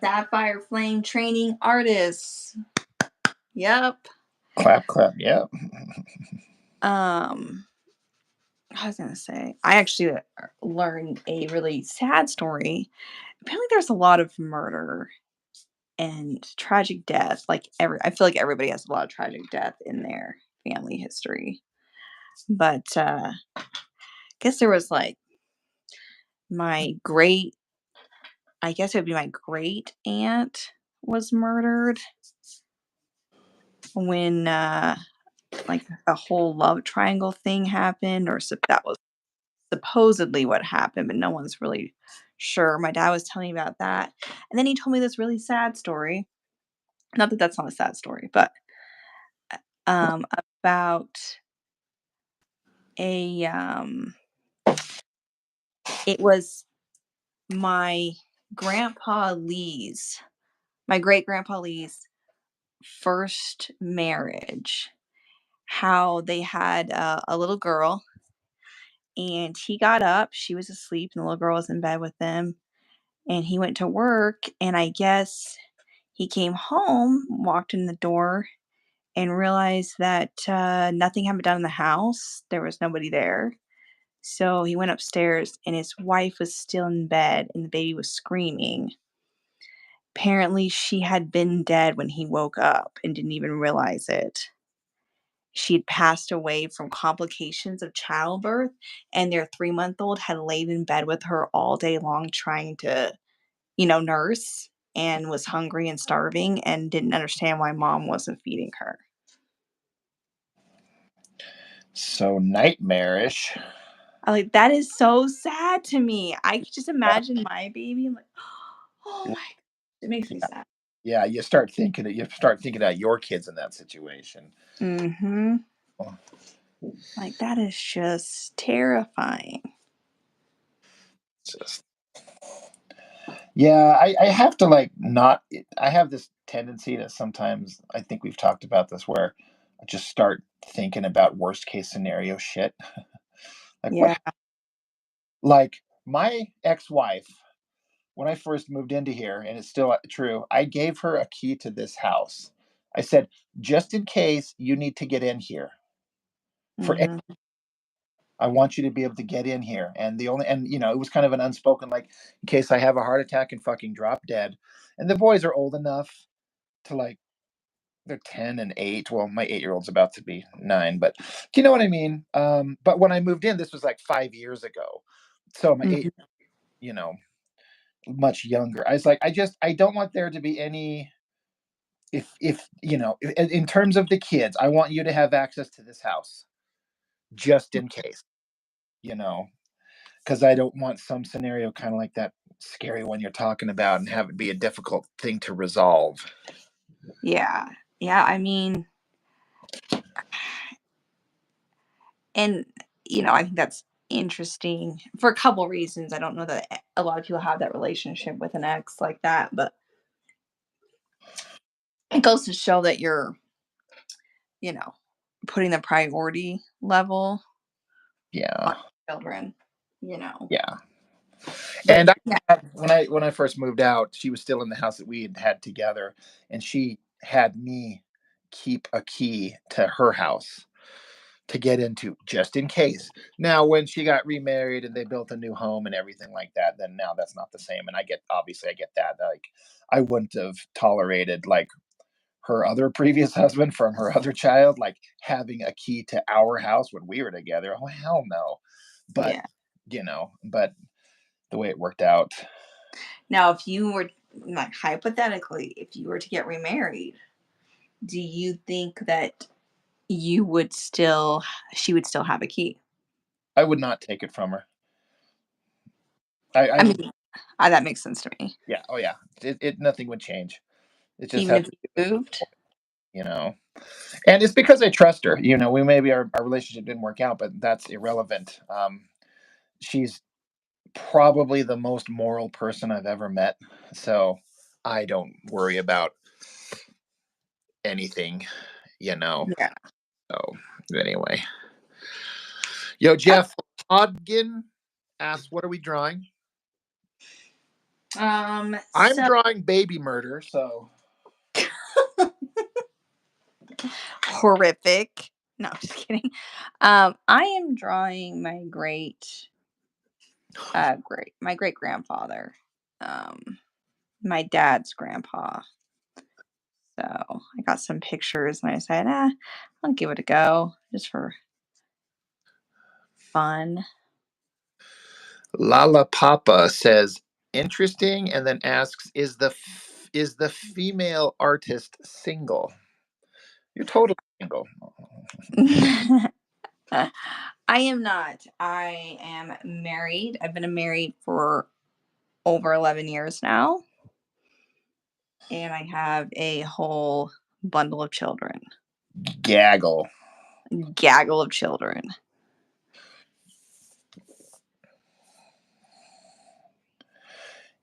Sapphire Flame training artists. Yep. Clap, clap. Yeah. Um I was gonna say, I actually learned a really sad story. Apparently, there's a lot of murder and tragic death. I feel like everybody has a lot of tragic death in their family history. But I guess there was like my great, I guess it would be my great aunt was murdered when like a whole love triangle thing happened, that was supposedly what happened, but no one's really sure. My dad was telling me about that. And then he told me this really sad story. Not that that's not a sad story, but um, about a it was my grandpa Lee's, my great grandpa Lee's first marriage. How they had a little girl, and he got up. She was asleep, and the little girl was in bed with them. And he went to work, and I guess he came home, walked in the door, and realized that nothing had been done in the house. There was nobody there. So he went upstairs, and his wife was still in bed, and the baby was screaming. Apparently, she had been dead when he woke up and didn't even realize it. She had passed away from complications of childbirth, and their 3-month old had laid in bed with her all day long trying to, nurse, and was hungry and starving and didn't understand why mom wasn't feeding her. So nightmarish. That is so sad to me. I could just imagine my baby. I'm like, oh Yeah. my, it makes me sad. Yeah, you start thinking about your kids in that situation. Mm-hmm. Oh, Like that is just terrifying. just yeah, I have to like not. I have this tendency to sometimes. I think we've talked about this where I just start thinking about worst case scenario shit. Like Yeah. like my ex-wife when I first moved into here, and it's still true. I gave her a key to this house. I said, just in case you need to get in here for Mm-hmm. I want you to be able to get in here. And it was kind of an unspoken, like, in case I have a heart attack and fucking drop dead. And the boys are old enough to like, they're 10 and 8. Well, my 8-year-old's about to be 9, but do you know what I mean? But when I moved in, this was like 5 years ago. So my 8, Mm-hmm. you know, much younger. I was like, I don't want there to be any, if, in terms of the kids, I want you to have access to this house just in case, you know. Because I don't want some scenario kind of like that scary one you're talking about and have it be a difficult thing to resolve. Yeah. Yeah. I mean, and I think that's interesting for a couple reasons. I don't know that a lot of people have that relationship with an ex like that, but it goes to show that you're, you know, putting the priority level on Yeah. children, you know. Yeah. But And yeah, when I first moved out, she was still in the house that we had together, and she had me keep a key to her house to get into just in case. Now, when she got remarried and they built a new home and everything like that, then now that's not the same. And I get obviously I get that. Like I wouldn't have tolerated like her other previous husband from her other child, like having a key to our house when we were together. Oh hell no. But yeah. but the way it worked out. Now, if you were, like, hypothetically, if you were to get remarried, do you think that you would still she would still have a key? I would not take it from her. I I would, mean, that makes sense to me. yeah, oh yeah. It nothing would change. It just Even has if to you do with, moved? you know. And it's because I trust her. We maybe our relationship didn't work out, but that's irrelevant. She's probably the most moral person I've ever met. So I don't worry about anything, you know. Yeah. So anyway. Yo, Oh, Jeff Hodgin asks, what are we drawing? I'm so drawing baby murder, so horrific. No, I'm just kidding. I am drawing my great grandfather. Um, my dad's grandpa. So I got some pictures and I said, I'll give it a go just for fun. Lala Papa says interesting, and then asks, is the female artist single? You're totally single. I am not. I am married. I've been married for over 11 years now, and I have a whole bundle of children, Gaggle. gaggle of children.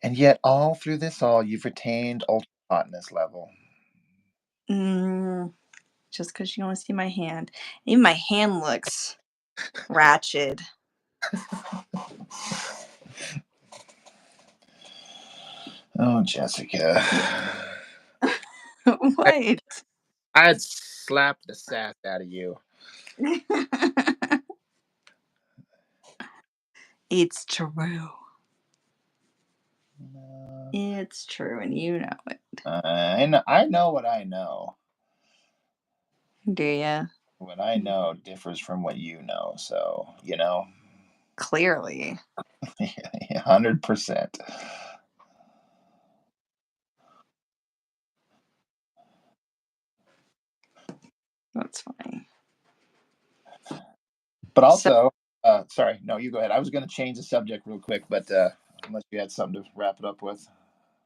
And yet, all through this, you've retained ultra hotness level. Mm, just because you want to see my hand. Even my hand looks ratchet. Oh, Jessica. I, What? I'd slap the sass out of you. It's true. Uh, It's true, and you know it. I know what I know. Do you? What I know differs from what you know. So, Clearly. 100%. That's funny. But So, also, sorry, no, you go ahead. I was going to change the subject real quick, but unless you had something to wrap it up with.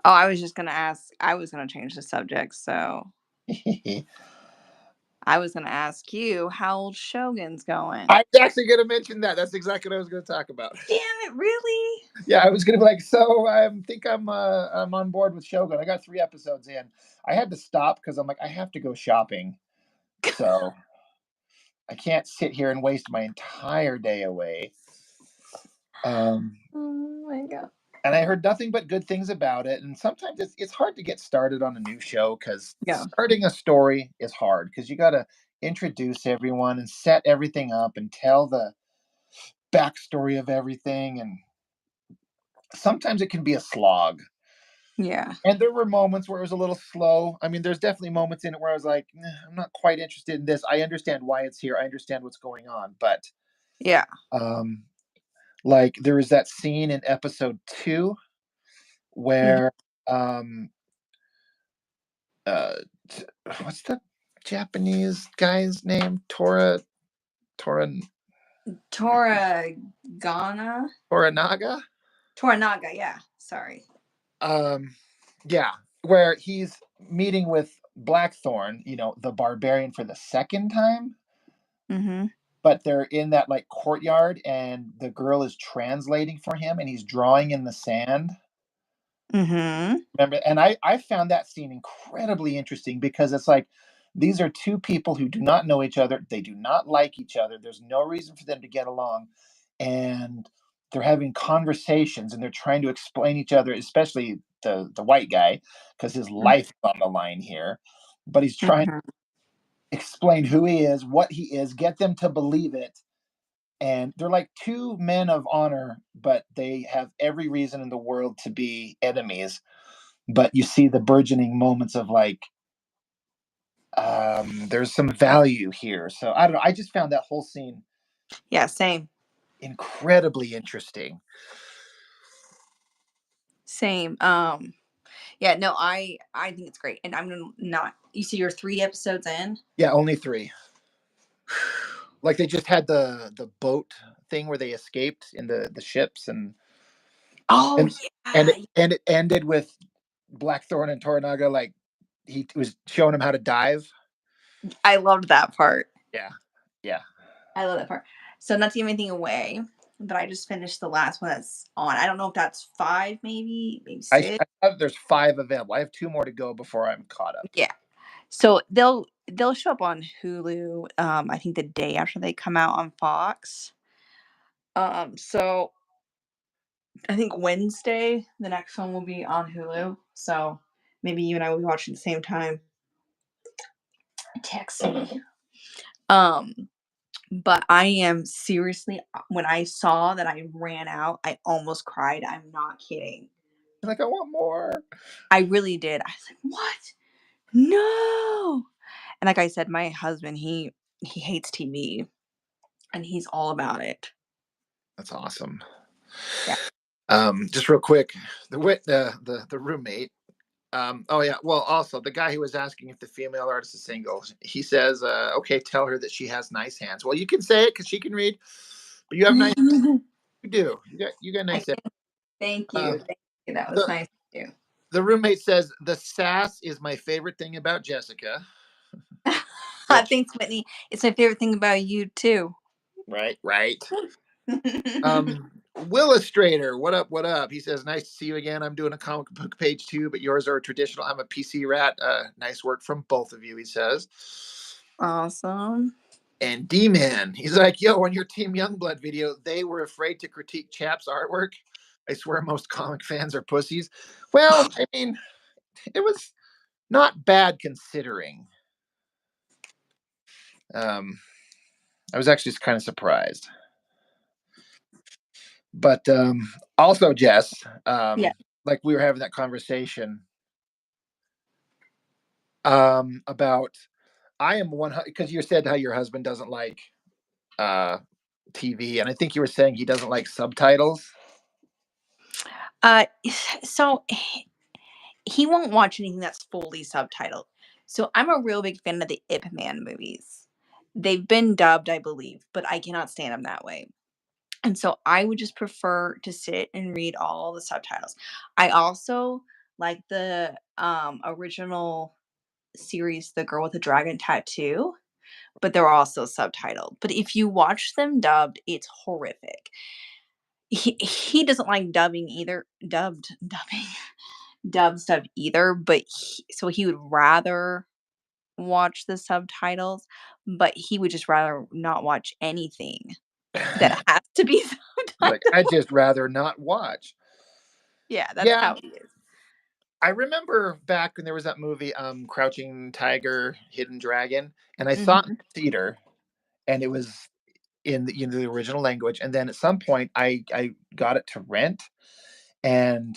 oh, I was just gonna ask. I was gonna change the subject. So I was gonna ask you how old Shogun's going. I was actually going to mention that. That's exactly what I was going to talk about. Damn it! Really? Yeah, I was going to be like, so I think I'm on board with Shogun. I got 3 episodes in. I had to stop because I'm like, I have to go shopping, so I can't sit here and waste my entire day away. Um, Oh my god. and I heard nothing but good things about it. And sometimes it's hard to get started on a new show because Yeah. starting a story is hard because you got to introduce everyone and set everything up and tell the backstory of everything. And sometimes it can be a slog. Yeah. And there were moments where it was a little slow. I mean, there's definitely moments in it where I was like, I'm not quite interested in this. I understand why it's here. I understand what's going on. But Yeah. um, like there was that scene in episode 2 Mhm. where um, uh, what's the Japanese guy's name? Tora Toragana. Toranaga. Toranaga. Yeah. Sorry. Um, yeah, where he's meeting with Blackthorn, the barbarian for the second time. Mm-hmm. but they're in that like courtyard, and the girl is translating for him, and he's drawing in the sand. Mhm. Remember? And I found that scene incredibly interesting because it's like these are two people who do not know each other. They do not like each other. There's no reason for them to get along, and they're having conversations and they're trying to explain each other, especially the white guy, because his Mm, life is on the line here. But he's trying to mhm. explain who he is, what he is, get them to believe it. And they're like two men of honor, but they have every reason in the world to be enemies. But you see the burgeoning moments of like, there's some value here. So I don't know. I just found that whole scene Yeah, same. incredibly interesting. Same. Yeah, no, I think it's great. And I'm gonna not you see you're 3 episodes in? Yeah, only three. Like they just had the boat thing where they escaped in the ships, Oh, and and yeah. it ended with Blackthorn and Toranaga like he was showing him how to dive. I loved that part. Yeah, yeah. I love that part. So not to give anything away, but I just finished the last one that's on. I don't know if that's 5 maybe I, 6. I thought there's five available. I have two more to go before I'm caught up. Yeah. So they'll show up on Hulu, I think the day after they come out on Fox. So I think Wednesday, the next one will be on Hulu. So maybe you and I will be watching at the same time. Text me. Um, but I am seriously when I saw that I ran out, I almost cried. I'm not kidding. Like I want more. I really did. I was like, "What? No!" And like I said, my husband, he hates TV and he's all about it. That's awesome. Yeah. Just real quick, the roommate. Oh yeah. Well, also the guy who was asking if the female artist is single, he says, "Okay, tell her that she has nice hands." Well, you can say it because she can read, but you have nice. You do. You got I nice hands. can thank Uh, you. Thank you. That was the nice of you. the roommate says the sass is my favorite thing about Jessica. Which Thanks, Whitney. It's my favorite thing about you too. right, right. Willustrator, what up? What up? He says, "Nice to see you again. I'm doing a comic book page too, but yours are traditional. I'm a PC rat. Nice work from both of you." He says. Awesome. And D Man, he's like, "Yo, on your Team Youngblood video, they were afraid to critique Chap's artwork. I swear most comic fans are pussies." Well, I mean, it was not bad considering. Um, I was actually kind of surprised. But also, Jess, Yeah. like we were having that conversation about I am one because you said how your husband doesn't like uh, TV, and I think you were saying he doesn't like subtitles. Uh, so he won't watch anything that's fully subtitled. So I'm a real big fan of the Ip Man movies. They've been dubbed, I believe, but I cannot stand them that way. And so I would just prefer to sit and read all the subtitles. I also like the original series, The Girl with the Dragon Tattoo, but they're also subtitled. But if you watch them dubbed, it's horrific. He doesn't like dubbing either, dubbing, dub stuff either, but so he would rather watch the subtitles, but he would just rather not watch anything that has to be Like subtitled. I'd just rather not watch. Yeah, that's Yeah, how he is. I remember back when there was that movie, Crouching Tiger, Hidden Dragon, and I saw it in Mhm. the theater, and it was in the original language. And then at some point, I got it to rent, and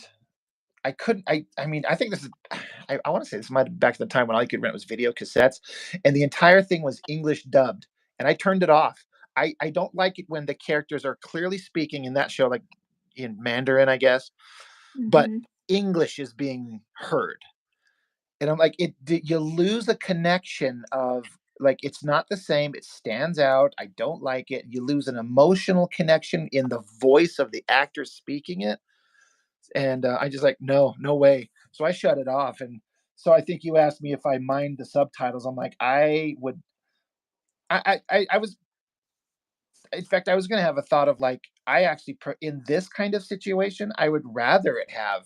I couldn't. I mean, I think this is. I want to say this might have back to the time when all you could rent was video cassettes, and the entire thing was English dubbed, and I turned it off. I don't like it when the characters are clearly speaking in that show, like in Mandarin, I guess, but Mhm. English is being heard, and I'm like, you lose a connection of like it's not the same. It stands out. I don't like it. You lose an emotional connection in the voice of the actor speaking it, and I just like no, no way. So I shut it off, and so I think you asked me if I mind the subtitles. I'm like, I would. I was In fact, I was gonna have a thought of, like, I actually in this kind of situation, I would rather it have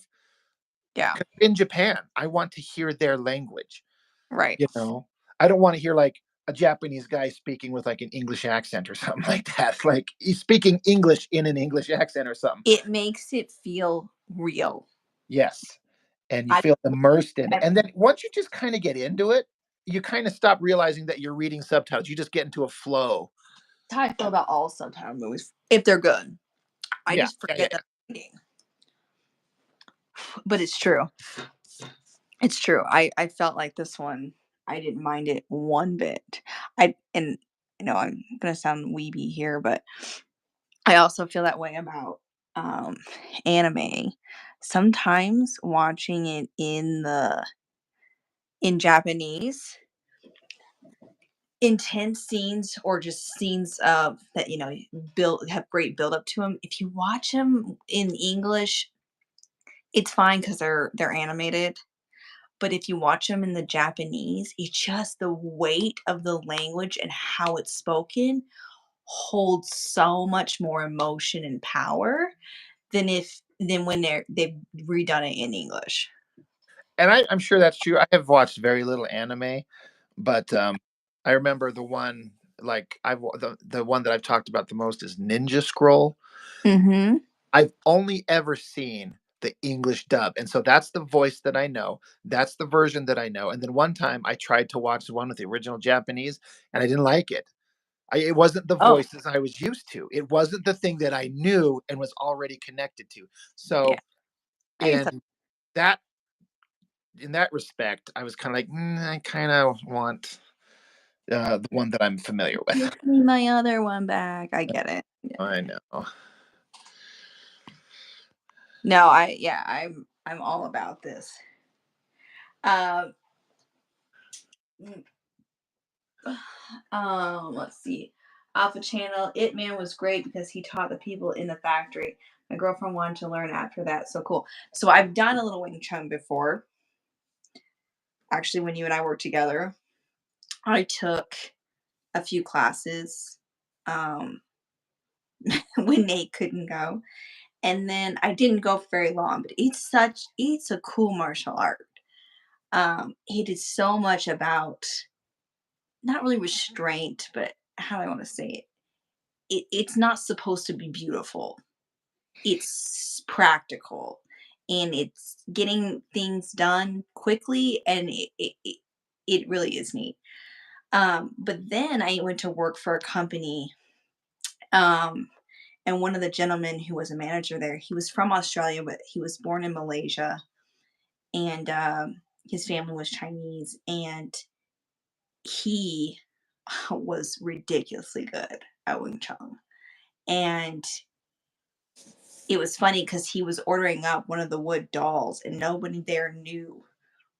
Yeah, 'cause in Japan, I want to hear their language, right. you know? I don't wanna hear, like, a Japanese guy speaking with, like, an English accent or something like that, like, he's speaking English in an English accent or something. It makes it feel real. Yes, and you I feel immersed in it, That's and then once you just kinda get into it, you kinda stop realizing that you're reading subtitles, you just get into a flow. how I feel about all subtitle movies, if they're good. I Yeah, just yeah, yeah, forget yeah. that I'm reading. But it's true. It's true. I felt like this one, I didn't mind it one bit. And I'm gonna sound weeby here, but I also feel that way about um anime. Sometimes watching it in Japanese, intense scenes or just scenes of that build have great build up to them. If you watch them in English, it's fine because they're animated. But if you watch them in the Japanese, it's just the weight of the language and how it's spoken holds so much more emotion and power than when they've redone it in English. And I'm sure that's true. I have watched very little anime, but, I remember the one, like, the one that I've talked about the most is Ninja Scroll. Mhm. I've only ever seen the English dub, and so that's the voice that I know, that's the version that I know, and then one time I tried to watch the one with the original Japanese, and I didn't like it. It wasn't the Oh, voices I was used to. It wasn't the thing that I knew and was already connected to. yeah. So, I guess that in that in that respect, I was kinda like, I kinda want, the one that I'm familiar with." give me my other one back. I get it. Yeah. I know. No, I'm all about this. Um, mm, let's see. Alpha Channel, It Man was great because he taught the people in the factory. My girlfriend wanted to learn after that. So cool. So I've done a little Wing Chun before. Actually, when you and I worked together, I took a few classes um, when Nate couldn't go. And then I didn't go for very long, but it's a cool martial art. He did so much about not really restraint, but how do I want to say it? It's not supposed to be beautiful. It's practical, and it's getting things done quickly, and it really is neat. But then I went to work for a company, um, and one of the gentlemen who was a manager there, he was from Australia, but he was born in Malaysia, and his family was Chinese, and he was ridiculously good at Wing Chun. And it was funny because he was ordering up one of the wood dolls, and nobody there knew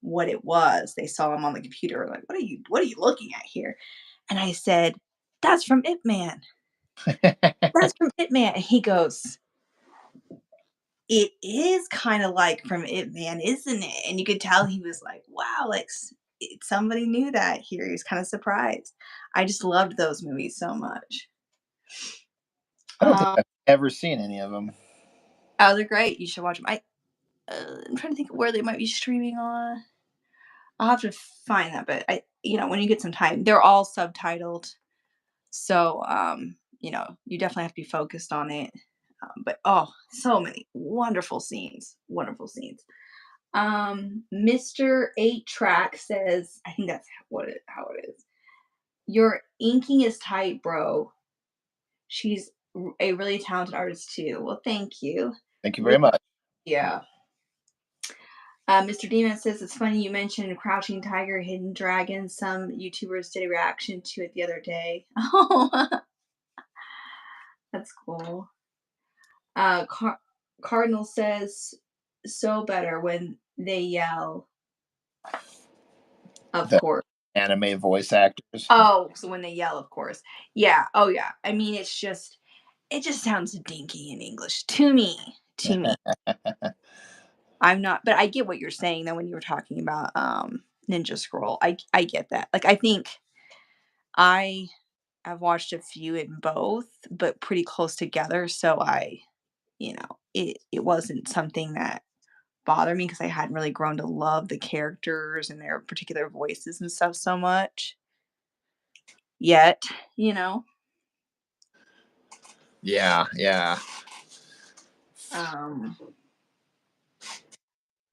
what it was. They saw him on the computer, like, what are you looking at here?" And I said, "That's from Ip Man. That's from Ip Man." And he goes, "It is kind of like from Ip Man, isn't it?" And you could tell he was like, "Wow, like somebody knew that here." He was kind of surprised. I just loved those movies so much. I don't think Um, I've ever seen any of them. oh, they're great. You should watch them. I'm trying to think where they might be streaming on. I'll have to find that, but when you get some time, they're all subtitled. So, you definitely have to be focused on it. But oh, so many wonderful scenes. Wonderful scenes. Mr. 8 Track says, I think that's how it is. Your inking is tight, bro. She's a really talented artist too. Well, thank you. Thank you Really, very much. yeah. Mr. Demon says it's funny you mentioned Crouching Tiger, Hidden Dragon. Some YouTubers did a reaction to it the other day. Oh, that's cool. Uh, Car- Cardinal says so better when they yell. Of The course. anime voice actors. Oh, so when they yell, of course. Yeah. Oh, yeah. I mean, it just sounds dinky in English to me. To me, I'm not, but I get what you're saying though when you were talking about Ninja Scroll. I get that. Like, I think I I've watched a few in both, but pretty close together, so it wasn't something that bothered me because I hadn't really grown to love the characters and their particular voices and stuff so much yet, you know? Yeah, yeah. Um,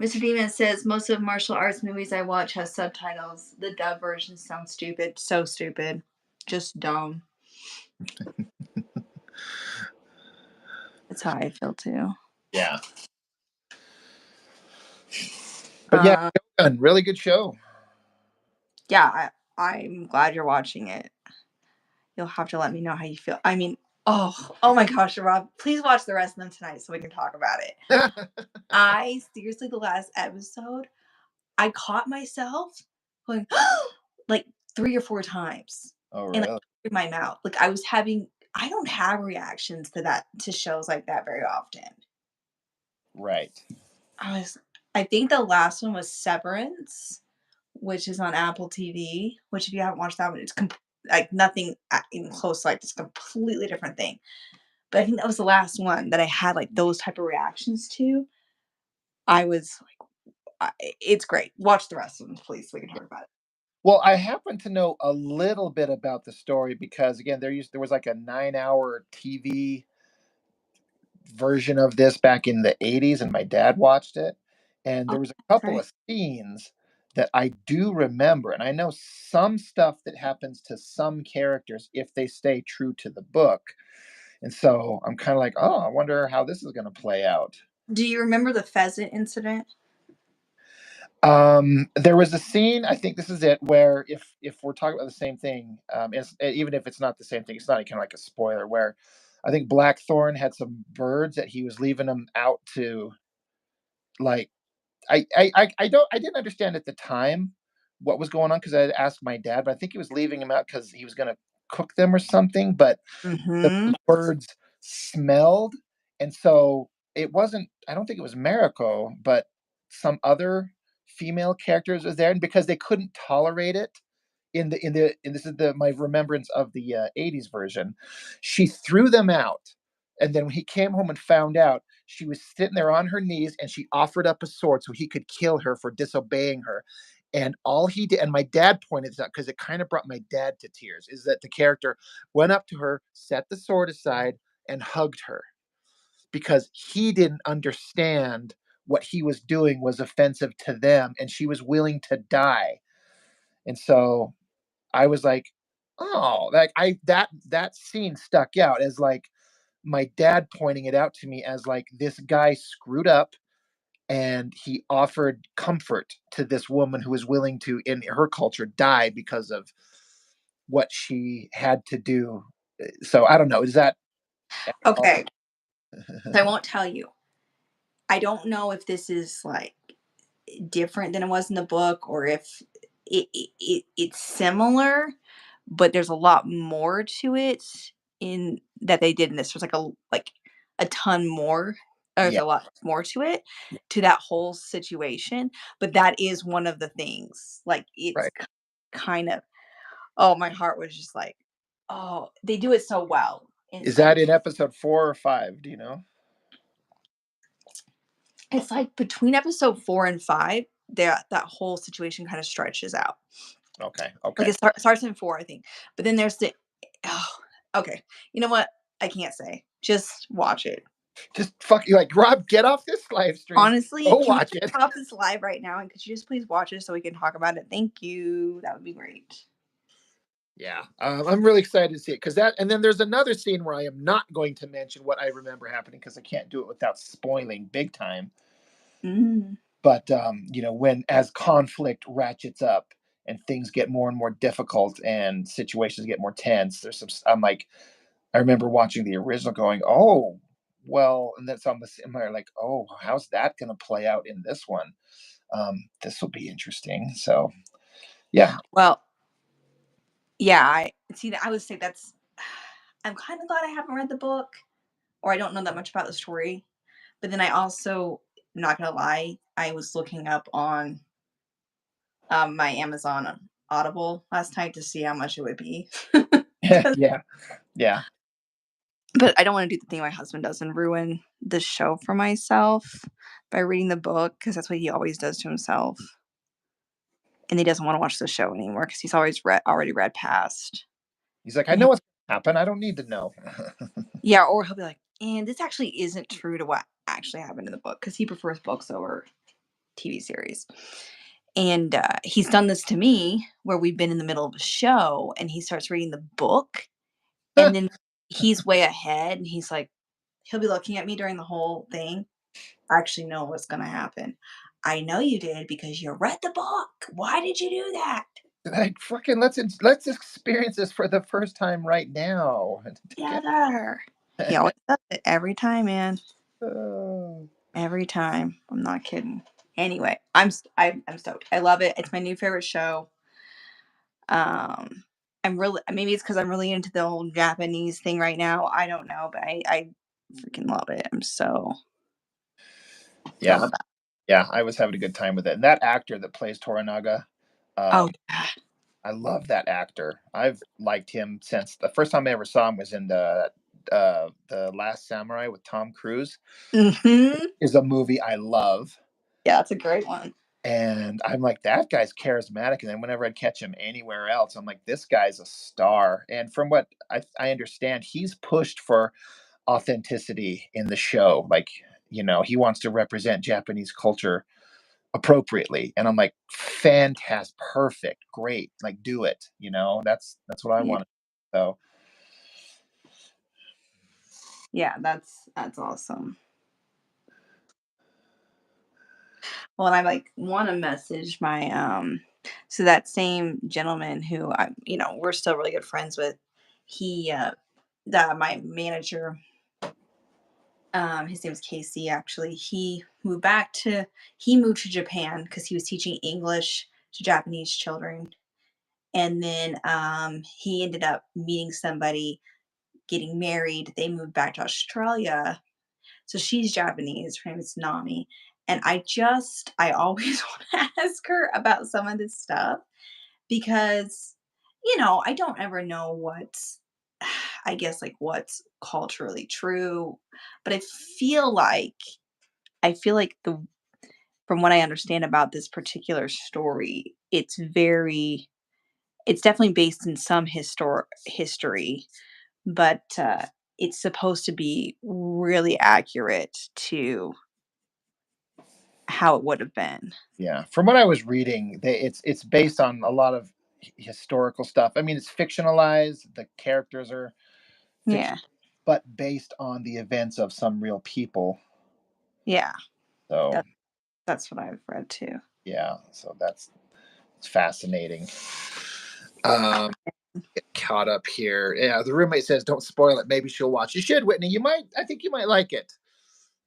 Mr. Demon says most of martial arts movies I watch have subtitles. The dub version sounds stupid. So stupid. Just dumb. That's how I feel too. Yeah. But yeah, Uh, Shogun, really good show. yeah, I'm glad you're watching it. You'll have to let me know how you feel. I mean, oh my gosh, Rob, please watch the rest of them tonight so we can talk about it. I seriously, the last episode, I caught myself going like 3 or 4 times, Oh, and like really? in my mouth. Like I was having, I don't have reactions to that to shows like that very often. Right. I was, I think the last one was Severance, which is on Apple TV. Which if you haven't watched that one, it's like nothing even close. Like it's a completely different thing. But I think that was the last one that I had like those type of reactions to. I was it's great. Watch the rest of them, please, so we can talk about it. Well, I happen to know a little bit about the story because again, there was like a 9 hour TV version of this back in the 80s, and my dad watched it. And Oh, there was a that's couple right. of scenes that I do remember. And I know some stuff that happens to some characters if they stay true to the book. And so I'm kind of like, oh, I wonder how this is going to play out. Do you remember the pheasant incident? There was a scene. I think this is it, where if we're talking about the same thing, even if it's not the same thing, it's not kind of like a spoiler. Where I think Blackthorn had some birds that he was leaving them out to, like, I didn't understand at the time what was going on because I had asked my dad, but I think he was leaving them out because he was going to cook them or something. But the Mhm. birds smelled, and so it wasn't. I don't think it was Mariko, but some other female characters was there, and because they couldn't tolerate it and this is the my remembrance of the 80s version, she threw them out, and then when he came home and found out, she was sitting there on her knees and she offered up a sword so he could kill her for disobeying her. And all he did, and my dad pointed this out because it kind of brought my dad to tears, is that the character went up to her, set the sword aside, and hugged her because he didn't understand what he was doing was offensive to them, and she was willing to die. And so I was like, oh, like that scene stuck out as like my dad pointing it out to me as like this guy screwed up and he offered comfort to this woman who was willing to, in her culture, die because of what she had to do. So I don't know. Is that Okay, so I won't tell you. I don't know if this is, like, different than it was in the book or if it's similar, but there's a lot more to it in that they did in this. There's, like, a ton more or there's yeah, a lot more to it, to that whole situation, but that is one of the things. Like, it's right? kind of oh, my heart was just like, "Oh, they do it so well." Is And that in episode 4 or 5? Do you know? it's like between episode 4 and 5, that whole situation kinda stretches out. Okay, Like, okay. it starts in 4, I think, but then there's the oh, okay. You know what? I can't say. Just watch it. Just fuck you, like Rob. Get off this live stream. Honestly, Go can we watch just it. stop this live right now, and could you just please watch it so we can talk about it? Thank you. That would be great. Yeah, I'm really excited to see it because that. And then there's another scene where I am not going to mention what I remember happening because I can't do it without spoiling big time. Mm. But when as conflict ratchets up and things get more and more difficult and situations get more tense, there's some. I'm like, I remember watching the original, going, "Oh, well," and that's on the similar, like, "Oh, how's that going to play out in this one? This will be interesting." So, yeah, Well, yeah, I see that I would say that's I'm kinda glad I haven't read the book, or I don't know that much about the story, but then I also, not gonna lie, I was looking up on, my Amazon Audible last night to see how much it would be. Yeah. Yeah. But I don't wanna do the thing my husband does and ruin the show for myself by reading the book, because that's what he always does to himself, and he doesn't wanna watch the show anymore because he's already read past. He's like, I And know he'll what's gonna happen. I don't need to know. Yeah, or he'll be like, "And this actually isn't true to what actually happened in the book," because he prefers books over TV series. And, he's done this to me where we've been in the middle of a show, and he starts reading the book, and then he's way ahead, and he'll be looking at me during the whole thing. "I actually know what's gonna happen." "I know you did because you read the book. Why did you do that?" Like, fucking let's experience this for the first time right now. "Together." He always does it every time, man. Oh, Every time. I'm not kidding. Anyway, I'm stoked. I love it. It's my new favorite show. Um, I'm really maybe it's because 'cause I'm really into the whole Japanese thing right now. I don't know, but I freaking love it. I'm so yeah. about. Yeah, I was having a good time with it. And that actor that plays Toranaga, Oh, um, yeah. I love that actor. I've liked him since the first time I ever saw him was in the Last Samurai with Tom Cruise. Mhm. Is a movie I love. Yeah, that's a great one. And I'm like, that guy's charismatic. And then whenever I'd catch him anywhere else, I'm like, this guy's a star. And from what I understand, he's pushed for authenticity in the show. Like, he wants to represent Japanese culture appropriately. And I'm like, fantastic, perfect, great. Like, do it. That's what I Yeah. want. So Yeah, that's awesome. Well, and I, wanna message my, so that same gentleman who we're still really good friends with, he, my manager, his name's Casey, actually. He moved to Japan because he was teaching English to Japanese children, and then, he ended up meeting somebody, getting married, they moved back to Australia, so she's Japanese, her name is Nami, and I always wanna ask her about some of this stuff because, I don't ever know what's I guess, what's culturally true, but I feel like the from what I understand about this particular story, it's definitely based in some history, but, it's supposed to be really accurate to how it would have been. yeah, from what I was reading, it's based on a lot of historical stuff. I mean, it's fictionalized. The characters are fiction, Yeah, but based on the events of some real people. yeah, So that that's what I've read too. yeah, so that's it's fascinating. Um, get caught up here. Yeah, the roommate says don't spoil it. Maybe she'll watch. You should, Whitney. You might. I think you might like it.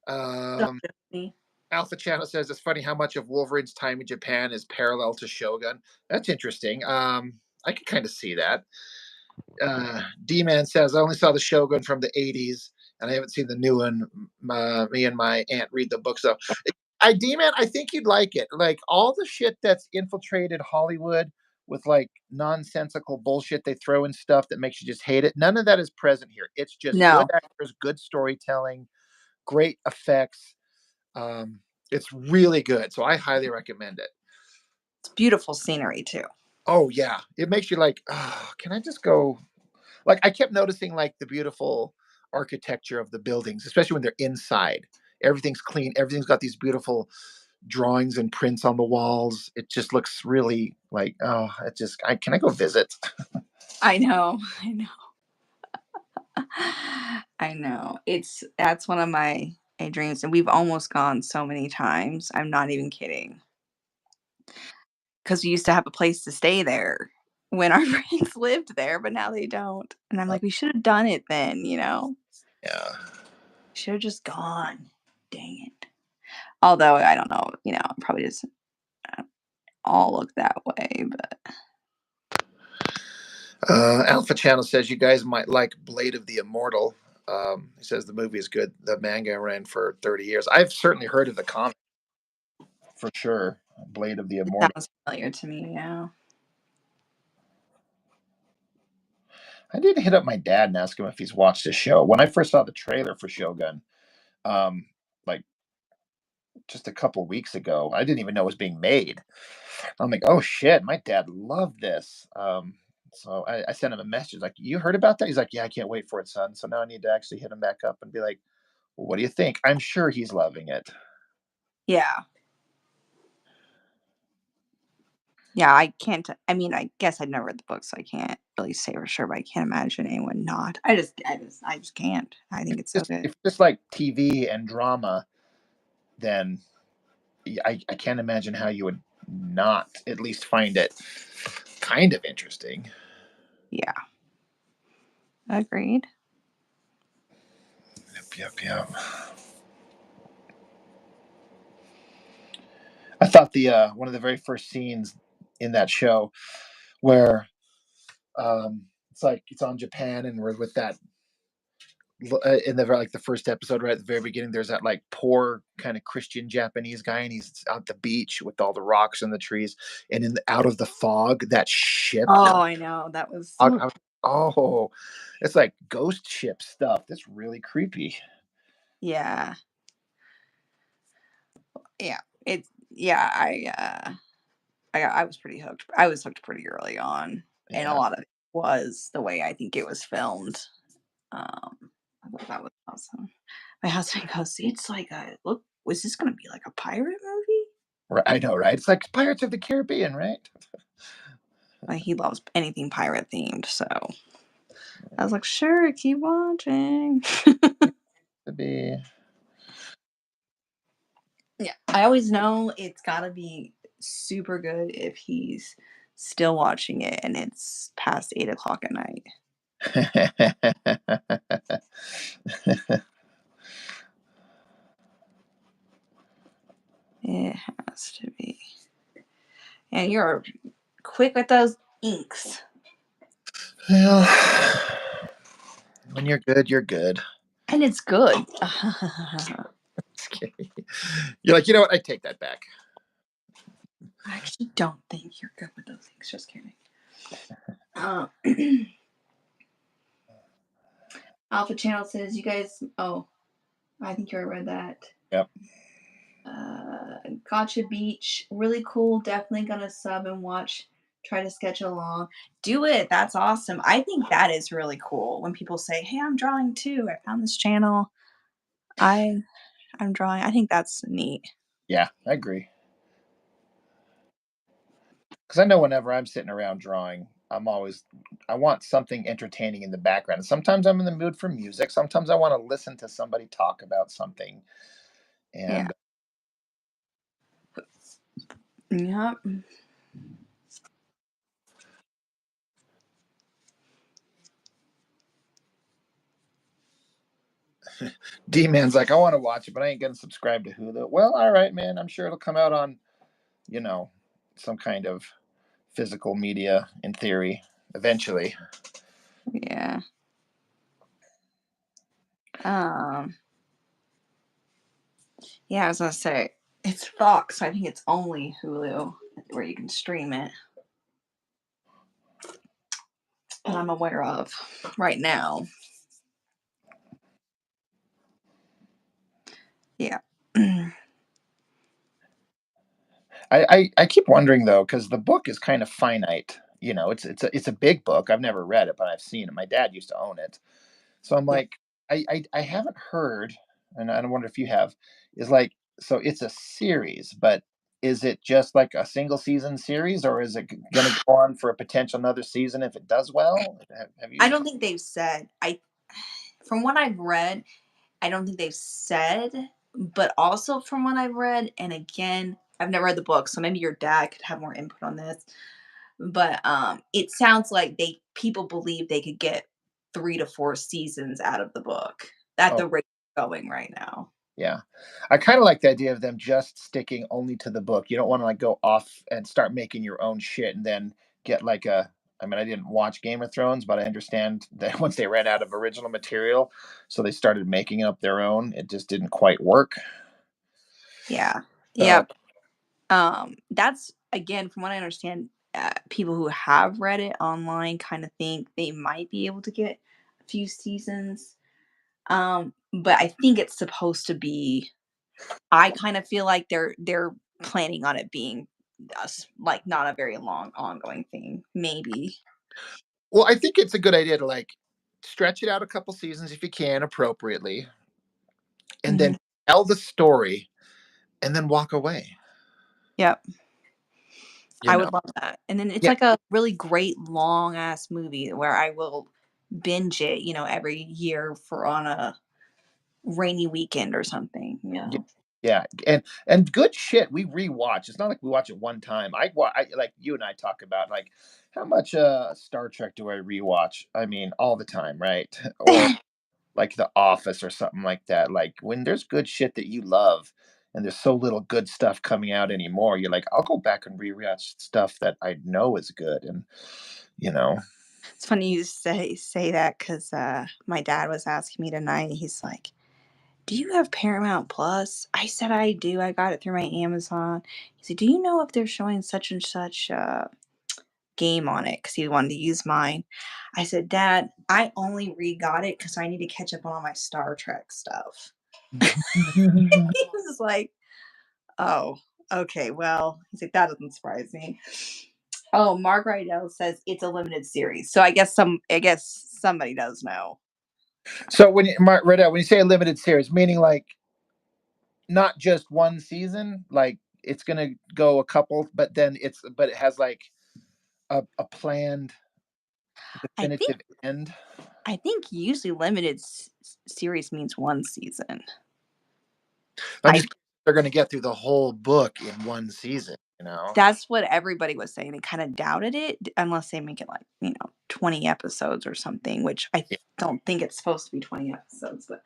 Um, Definitely. Alpha Channel says it's funny how much of Wolverine's time in Japan is parallel to Shogun. That's interesting. I could kind of see that. D Man says I only saw the Shogun from the '80s, and I haven't seen the new one. Me and my aunt read the book, so I D Man, I think you'd like it. Like all the shit that's infiltrated Hollywood with like nonsensical bullshit they throw in stuff that makes you just hate it. None of that is present here. It's just good No, actors, good storytelling, great effects. Um, it's really good, so I highly recommend it. it's beautiful scenery too. Oh yeah, it makes you like, oh, can I just go? Like I kept noticing like the beautiful architecture of the buildings, especially when they're inside. Everything's clean. Everything's got these beautiful drawings and prints on the walls. It just looks really like, oh, it just, can I go visit? I know, I know. I know. That's one of my dreams, and we've almost gone so many times. I'm not even kidding. Because we used to have a place to stay there when our friends lived there, but now they don't. And I'm Uh, like, we should have done it then. yeah. Should have just gone. Dang it. Although I don't know, it probably doesn't all look that way, but Alpha Channel says you guys might like Blade of the Immortal. He says the movie is good. The manga ran for 30 years. I've certainly heard of the comic for sure. Blade of the it Immortal. sounds familiar to me. Yeah. I did hit up my dad and ask him if he's watched the show. When I first saw the trailer for Shogun, um, like just a couple weeks ago, I didn't even know it was being made. I'm like, oh shit, my dad loved this. So I sent him a message like, you heard about that? He's like, yeah, I can't wait for it, son. So now I need to actually hit him back up and be like, well, what do you think? I'm sure he's loving it. Yeah. Yeah, I can't I mean, I guess I've never read the book, so I can't really say for sure, but I can't imagine anyone not. I just can't. I think it's so good. If it's just like TV and drama, then I can't imagine how you would not at least find it kind of interesting. Yeah, agreed. Yep, yep, yep. I thought the one of the very first scenes in that show where it's like it's on Japan and we're with that in the like the first episode right at the very beginning. There's that like poor kind of Christian Japanese guy and he's at the beach with all the rocks and the trees and out of the fog that ship. Oh, I know. That was Out, so out, oh, it's like ghost ship stuff. That's really creepy. yeah. Yeah. It's yeah, I was pretty hooked. I was hooked pretty early on, and a Yeah. lot of it was the way I think it was filmed. I thought that was awesome. My husband goes, "It's like a look. Was this going to be like a pirate movie?" Right, I know, right? It's like Pirates of the Caribbean, right? Like he loves anything pirate themed, so I was like, "Sure, keep watching." To be Yeah, I always know it's got to be super good if he's still watching it and it's past 8 o'clock at night. It has to be. And you're quick with those inks. Well, when you're good, you're good. And it's good. You're like, you know what? I take that back. I actually don't think you're good with those inks. Just kidding. Uh, Alpha Channel says, you guys, oh, I think you already read that. Yep. Gotcha Beach, really cool. Definitely gonna sub and watch. Try to sketch along. Do it. That's awesome. I think that is really cool when people say, "Hey, I'm drawing too. I found this channel. I I'm drawing." I think that's neat. Yeah, I agree. Because I know whenever I'm sitting around drawing, I want something entertaining in the background. And sometimes I'm in the mood for music. Sometimes I want to listen to somebody talk about something. Yeah. And Yep. D Man's like, I want to watch it, but I ain't gonna subscribe to Hulu. Well, all right, man. I'm sure it'll come out on, you know, some kind of physical media in theory eventually. Yeah. Um. Yeah. I was gonna say it's Fox. So I think it's only Hulu where you can stream it. That I'm aware of right now. Yeah. I keep wondering though, because the book is kind of finite. It's a big book. I've never read it, but I've seen it. My dad used to own it, so I'm Yeah. like, I haven't heard, and I wonder if you have, is like, so it's a series, but is it just like a single season series, or is it going to go on for a potential another season if it does well? Have I you? don't think they've said. I from what I've read, I don't think they've said, but also from what I've read, and again, I've never read the book, so maybe your dad could have more input on this. But it sounds like they people believe they could get 3 to 4 seasons out of the book at Oh, the rate it's going right now. yeah. I kind of like the idea of them just sticking only to the book. You don't want to like go off and start making your own shit and then get like a I mean, I didn't watch Game of Thrones, but I understand that once they ran out of original material, so they started making up their own. It just didn't quite work. Yeah. So, Yep. That's again from what I understand. people who have read it online kind of think they might be able to get a few seasons. But I think it's supposed to be. I kind of feel like they're planning on it being us like not a very long ongoing thing, maybe. Well, I think it's a good idea to like stretch it out a couple seasons if you can appropriately, and Hmm. then tell the story and then walk away. Yep, You I know, would love that. And then it's yeah, like a really great long ass movie where I will binge it, every year for on a rainy weekend or something. yeah, yeah, and good shit. We rewatch. It's not like we watch it one time. I like you and I talk about like how much Star Trek do I rewatch? I mean, all the time, right? Or like The Office or something like that. Like when there's good shit that you love and there's so little good stuff coming out anymore, you're like, I'll go back and rewatch stuff that I know is good. And you know, It's funny you say that because my dad was asking me tonight. He's like, "Do you have Paramount Plus?" I said, "I do. I got it through my Amazon." He said, "Do you know if they're showing such and such game on it?" Because he wanted to use mine. I said, "Dad, I only re-got it because I need to catch up on all my Star Trek stuff." He was like, "Oh, okay. Well," he's like, "That doesn't surprise me." Oh, Mark Rydell says it's a limited series, so I guess somebody does know. so when you right out when you say a limited series, meaning like not just one season, like it's gonna go a couple, but it has like a planned I think definitive end. I think usually limited series means one season. I'm I just they're gonna get through the whole book in one season, you know. That's what everybody was saying. They kind of doubted it unless they make it like 20 episodes or something, which Yeah. don't think it's supposed to be 20 episodes, but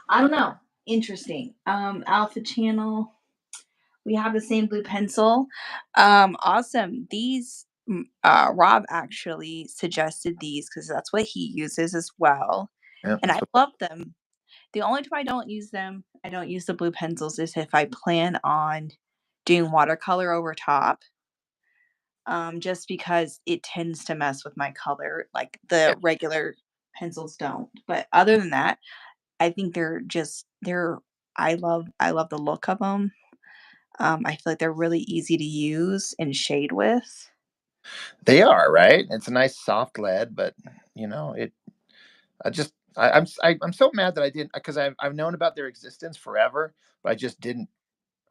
I don't know. Interesting. Alpha Channel. We have the same blue pencil. Awesome. These Rob actually suggested these because that's what he uses as well. Yeah, And that's I what love them. The only time I don't use them, I don't use the blue pencils, is if I plan on doing watercolor over top. Just because it tends to mess with my color, like yeah. the regular pencils don't. But other than that, I think I love the look of them. I feel like they're really easy to use and shade with. They are, right? It's a nice soft lead, but it I just I'm so mad that I didn't because I've known about their existence forever, but I just didn't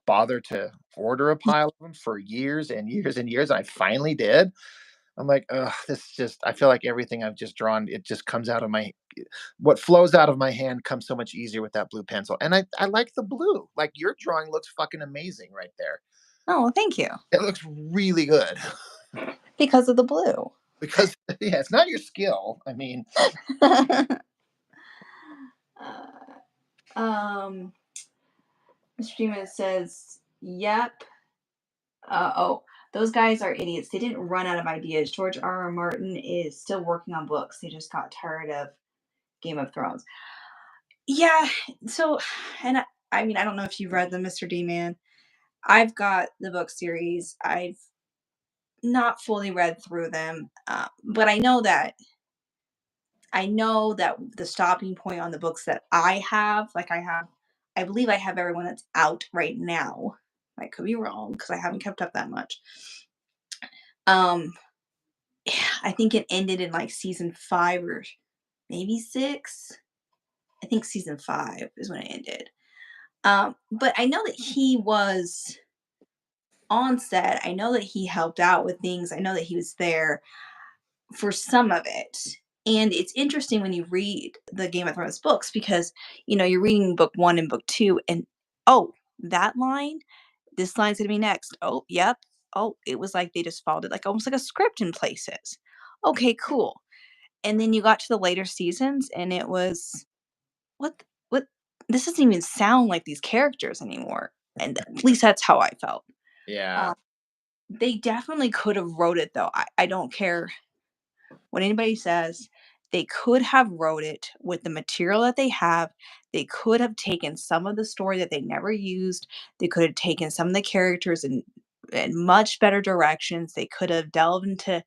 bother to order a pile of them for years and years and years. I finally did. I'm like, ugh, this just I feel like everything I've just drawn, it just comes out of my what flows out of my hand comes so much easier with that blue pencil. And I like the blue. Like your drawing looks fucking amazing right there. Oh, well, thank you. It looks really good. Because of the blue. Because yeah, it's not your skill. I mean, um, Mr. Demon says, "Yep." Oh, those guys are idiots. They didn't run out of ideas. George R. R. Martin is still working on books. They just got tired of Game of Thrones. Yeah. So, and I mean, I don't know if you've read the Mr. D Man. I've got the book series. I've not fully read through them, but I know that the stopping point on the books that I have, like I believe I have everyone that's out right now. I could be wrong because I haven't kept up that much. Um, I think it ended in like season 5 or maybe 6. I think season 5 is when it ended. But I know that he was on set. I know that he helped out with things. I know that he was there for some of it. And it's interesting when you read the Game of Thrones books because, you're reading book 1 and book 2 and oh, that line, this line's going to be next. Oh, yep. Oh, it was like they just followed it like almost like a script in places. Okay, cool. And then you got to the later seasons and it was what this doesn't even sound like these characters anymore. And at least that's how I felt. yeah. Um, they definitely could have wrote it though. I don't care what anybody says. They could have wrote it with the material that they have. They could have taken some of the story that they never used. They could have taken some of the characters and in much better directions. They could have delved into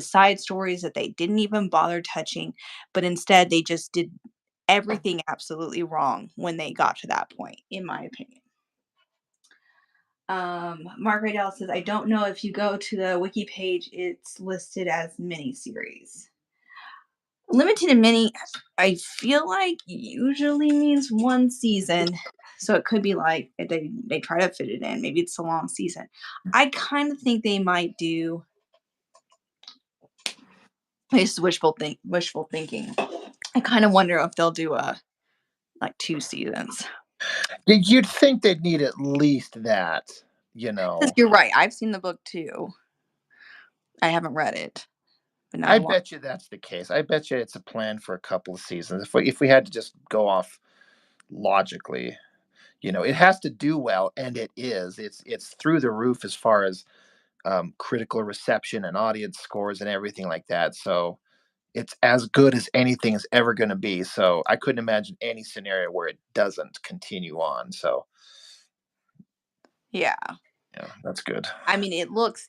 side stories that they didn't even bother touching, but instead they just did everything absolutely wrong when they got to that point, in my opinion. Margaret L says, I don't know if you go to the wiki page, it's listed as miniseries. Limited and mini, I feel like usually means one season. So it could be like they try to fit it in. Maybe it's a long season. I kind of think they might do. This is wishful thinking. I kind of wonder if they'll do a like 2 seasons. You'd think they'd need at least that, you Because know. you're right. I've seen the book too. I haven't read it, but now I I want. bet you that's the case. I bet you it's a plan for a couple of seasons. If we had to just go off logically, it has to do well, and it is. It's through the roof as far as critical reception and audience scores and everything like that. So it's as good as anything's ever going to be. So I couldn't imagine any scenario where it doesn't continue on. So Yeah. yeah, that's good. I mean, it looks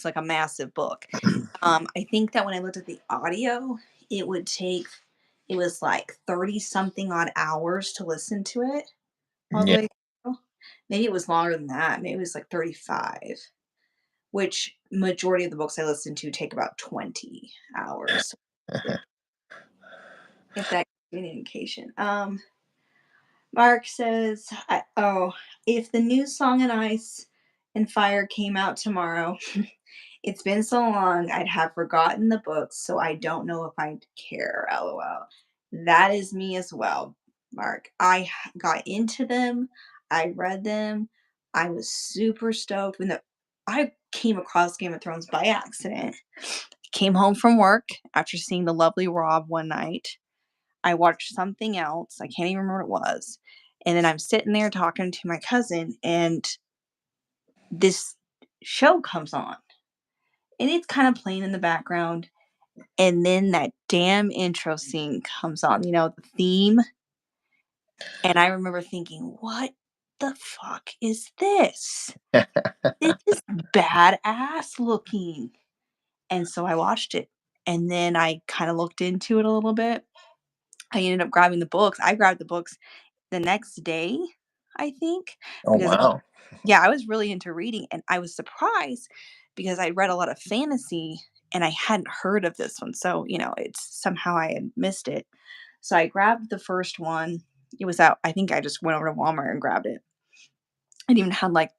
like a massive book. I think that when I looked at the audio, it would take it was like 30 something odd hours to listen to it all the Yeah. way through. Maybe it was longer than that. Maybe it was like 35, which majority of the books I listen to take about 20 hours. If that gives you an indication. Mark says, "Oh, if the new Song and Ice and Fire came out tomorrow, it's been so long, I'd have forgotten the books, so I don't know if I'd care. LOL." That is me as well, Mark. Got into them. I read them. I was super stoked when I came across Game of Thrones by accident. Came home from work after seeing the lovely Rob one night. I watched something else. I can't even remember what it was. And then I'm sitting there talking to my cousin, and this show comes on. And it's kind of playing in the background. And then that damn intro scene comes on, the theme. And I remember thinking, what the fuck is this? This is badass looking. And so I watched it. And then I kind of looked into it a little bit. I ended up grabbing the books. I grabbed the books the next day, I think, Oh because wow. yeah, I was really into reading, and I was surprised because I read a lot of fantasy and I hadn't heard of this one. So, it's somehow I had missed it. So I grabbed the first one. It was out. I think I just went over to Walmart and grabbed it. It even had like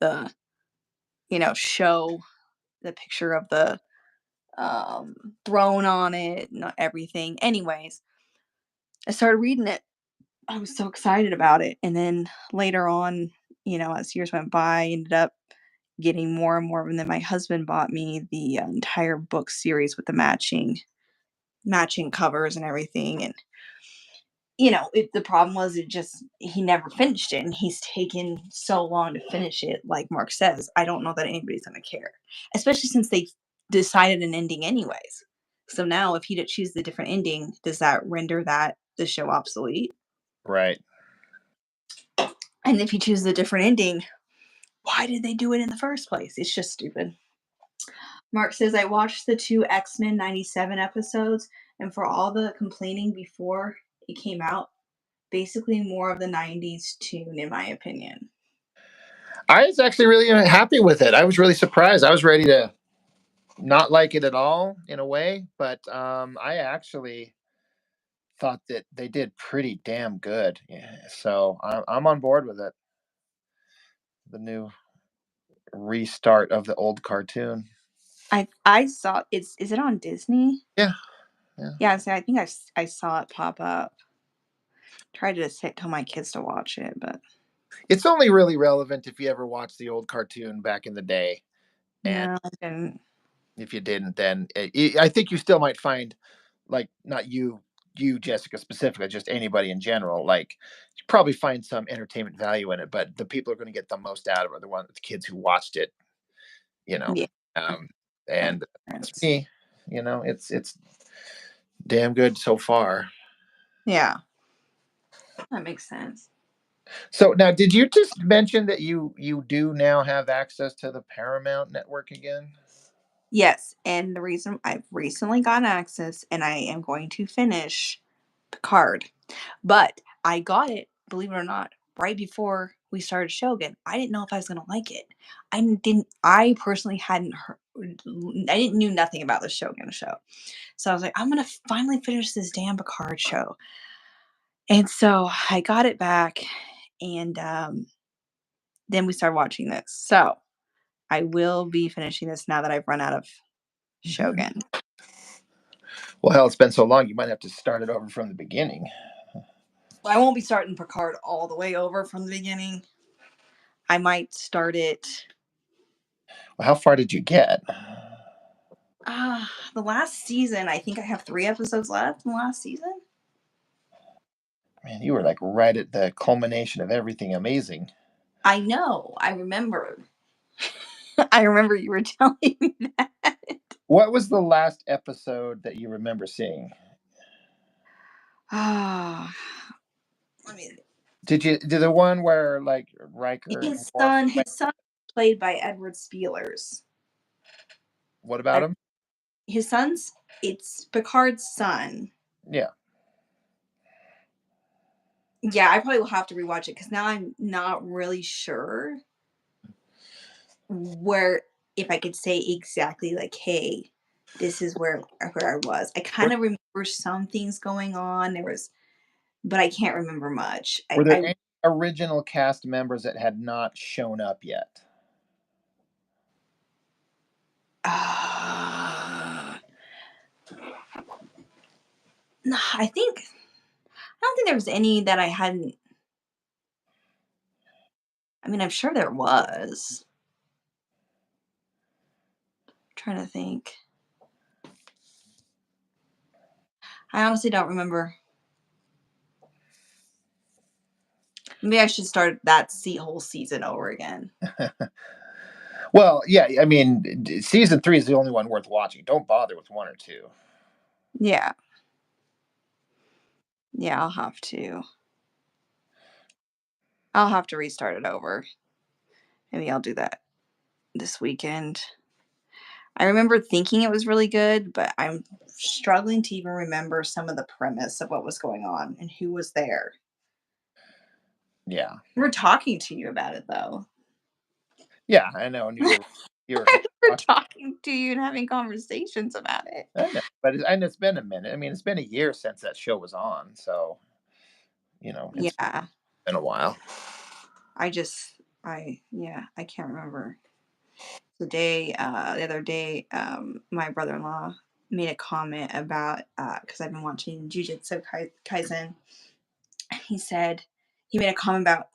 show the picture of the throne on it and everything. Anyways, I started reading it. I was so excited about it. And then later on, as years went by, I ended up getting more and more. And then my husband bought me the entire book series with the matching covers and everything. And the problem was he never finished it, and he's taken so long to finish it. Like Mark says, I don't know that anybody's gonna care, especially since they decided an ending anyways. So now, if he did choose the different ending, does that render the show obsolete? Right. And if you choose the different ending, why did they do it in the first place? It's just stupid. Mark says, I watched the two X-Men 97 episodes, and for all the complaining before it came out, basically more of the 90s tune, in my opinion. I was actually really happy with it. I was really surprised. I was ready to not like it at all in a way, but I actually thought that they did pretty damn good. Yeah, so I'm on board with it. The new restart of the old cartoon. I saw is it on Disney? Yeah, yeah. Yeah, so I think I saw it pop up. Tried to tell my kids to watch it, but It's only really relevant if you ever watched the old cartoon back in the day, and no, I didn't. if you didn't, then I think you still might find, like, not you Jessica specifically, just anybody in general, like, you probably find some entertainment value in it, but the people are going to get the most out of it are the kids who watched it, you know. Yeah, Um, that and makes it's sense. me, it's damn good so far. Yeah, that makes sense. So now, did you just mention that you do now have access to the Paramount network again? Yes, and the reason I've recently gotten access and I am going to finish Picard, but I got it, believe it or not, right before we started Shogun. I didn't know if I was gonna like it. I personally hadn't heard, I didn't knew nothing about the Shogun show. So I was like, I'm gonna finally finish this damn Picard show. And so I got it back and then we started watching this. So I will be finishing this now that I've run out of Shogun. Well, hell, it's been so long, you might have to start it over from the beginning. I won't be starting Picard all the way over from the beginning. I might start it. Well, how far did you get? The last season, I think I have 3 episodes left in the last season. Man, you were like right at the culmination of everything amazing. I know. I remember. I remember you were telling me that. What was the last episode that you remember seeing? Ah, let me. Did the one where like Riker and Worf? His son, played by Edward Spielers. What about him? His son's. It's Picard's son. Yeah. Yeah, I probably will have to rewatch it because now I'm not really sure where if I could say exactly like, hey, this is where I was. I Were, kind of remember some things going on. There was, but I can't remember much. were there any original cast members that had not shown up yet? Uh, no, I don't think there was any that I hadn't. I mean, I'm sure there was. I'm trying to think. I honestly don't remember. Maybe I should start that whole season over again. Well, yeah. I mean, season 3 is the only one worth watching. Don't bother with 1 or 2. Yeah. Yeah, I'll have to. I'll have to restart it over. Maybe I'll do that this weekend. I remember thinking it was really good, but I'm struggling to even remember some of the premise of what was going on and who was there. Yeah. We're talking to you about it though. Yeah, I know. And you were I remember watching. talking to you and having conversations about it. I know, but I know it's been a minute. I mean, it's been a year since that show was on, so it's Yeah. been a while. I can't remember. The other day, my brother-in-law made a comment about, because I've been watching Jujutsu Kaisen. He made a comment about,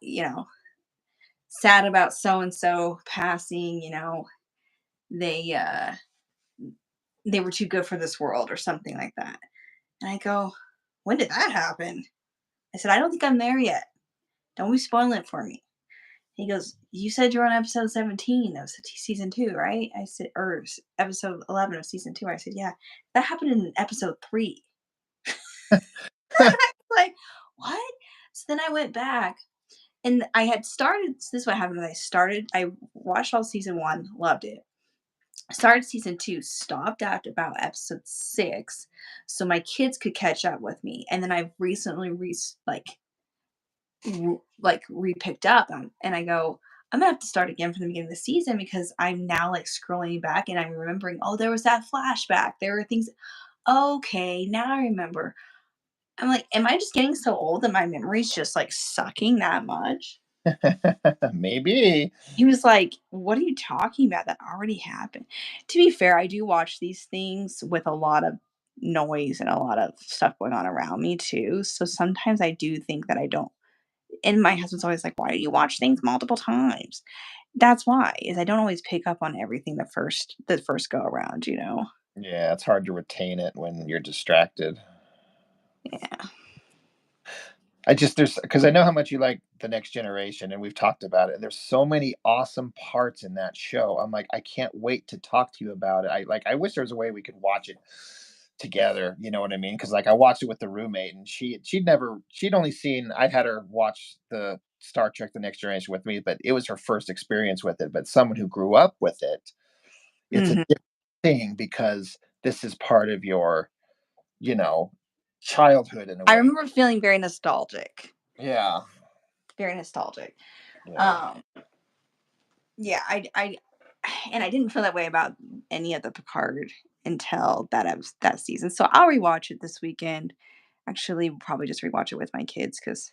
sad about so and so passing, they they were too good for this world or something like that. And I go, when did that happen? I said, I don't think I'm there yet. Don't be spoiling it for me. He goes, you said you're on episode 17 of season 2, right? I said, or episode 11 of season 2. I said, yeah, that happened in episode 3. Like, what? So then I went back and I had started. So this is what happened. I watched all season 1, loved it. Started season 2, stopped after about episode 6, so my kids could catch up with me. And then I've recently re-picked up, and I go, I'm gonna have to start again from the beginning of the season because I'm now like scrolling back and I'm remembering, oh, there was that flashback. There were things. Okay, now I remember. I'm like, am I just getting so old that my memory's just like sucking that much? Maybe. He was like, "What are you talking about? That already happened." To be fair, I do watch these things with a lot of noise and a lot of stuff going on around me too. So sometimes I do think that I don't. And my husband's always like, "Why do you watch things multiple times?" That's why, is I don't always pick up on everything the first go around. Yeah, it's hard to retain it when you're distracted. Yeah. There's because I know how much you like the Next Generation, and we've talked about it. There's so many awesome parts in that show. I'm like, I can't wait to talk to you about it. I wish there was a way we could watch it together. You know what I mean? Because like I watched it with the roommate, and she'd only seen. I'd had her watch the Star Trek: The Next Generation with me, but it was her first experience with it. But someone who grew up with it, it's a Mhm. different thing because this is part of your, you know, childhood in a I way. remember feeling very nostalgic. Yeah, Very nostalgic. yeah. Um, yeah, and I didn't feel that way about any of the Picard until that season. So I'll rewatch it this weekend. Actually, probably just rewatch it with my kids because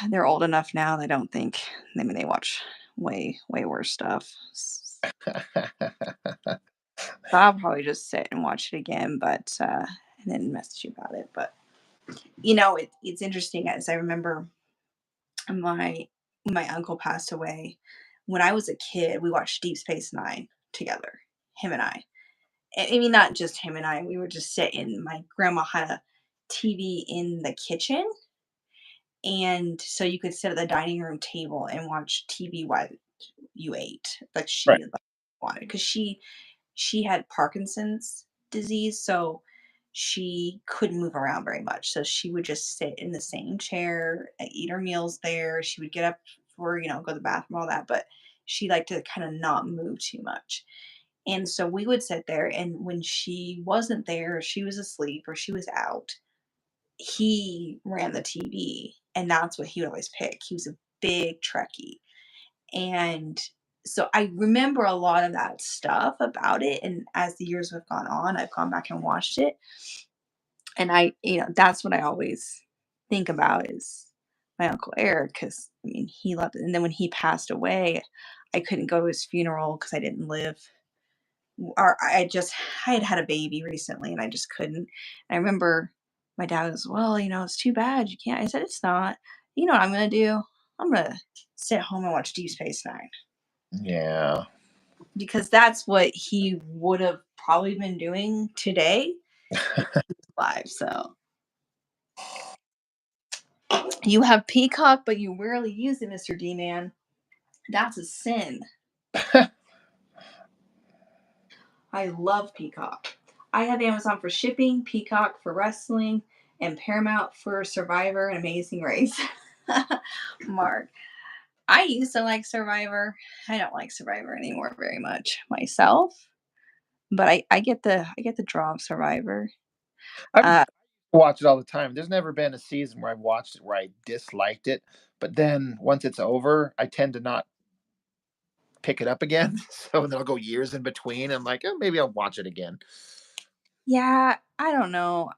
they're old enough now. I don't think. I mean, they watch way worse stuff. So I'll probably just sit and watch it again, but and then message you about it. But it's interesting as I remember my my uncle passed away. When I was a kid, we watched Deep Space Nine together, him and I. I mean, not just him and I. We would just sit in. My grandma had a TV in the kitchen, and so you could sit at the dining room table and watch TV while you ate. Like Right. she wanted, because she had Parkinson's disease, so she couldn't move around very much. So she would just sit in the same chair, eat her meals there. She would get up for, go to the bathroom, all that, but she liked to kind of not move too much. And so we would sit there, and when she wasn't there, she was asleep or she was out, he ran the TV, and that's what he would always pick. He was a big Trekkie. And so I remember a lot of that stuff about it. And as the years have gone on, I've gone back and watched it. And that's what I always think about is my Uncle Eric, because I mean, he loved it. And then when he passed away, I couldn't go to his funeral because I didn't live, or I had had a baby recently and I just couldn't. And I remember my dad was, well, it's too bad you can't. I said, it's not. You know what I'm going to do? I'm going to sit home and watch Deep Space Nine, Yeah. because that's what he would have probably been doing today if he was alive. So you have Peacock, but you rarely use it, Mr. D Man. That's a sin. I love Peacock. I have Amazon for shipping, Peacock for wrestling, and Paramount for Survivor and Amazing Race. Mark, I used to like Survivor. I don't like Survivor anymore very much myself, but I get the draw of Survivor. I've Uh, watched it all the time. There's never been a season where I've watched it where I disliked it, but then once it's over, I tend to not pick it up again. So then I'll go years in between. I'm like, oh, maybe I'll watch it again. yeah, I don't know.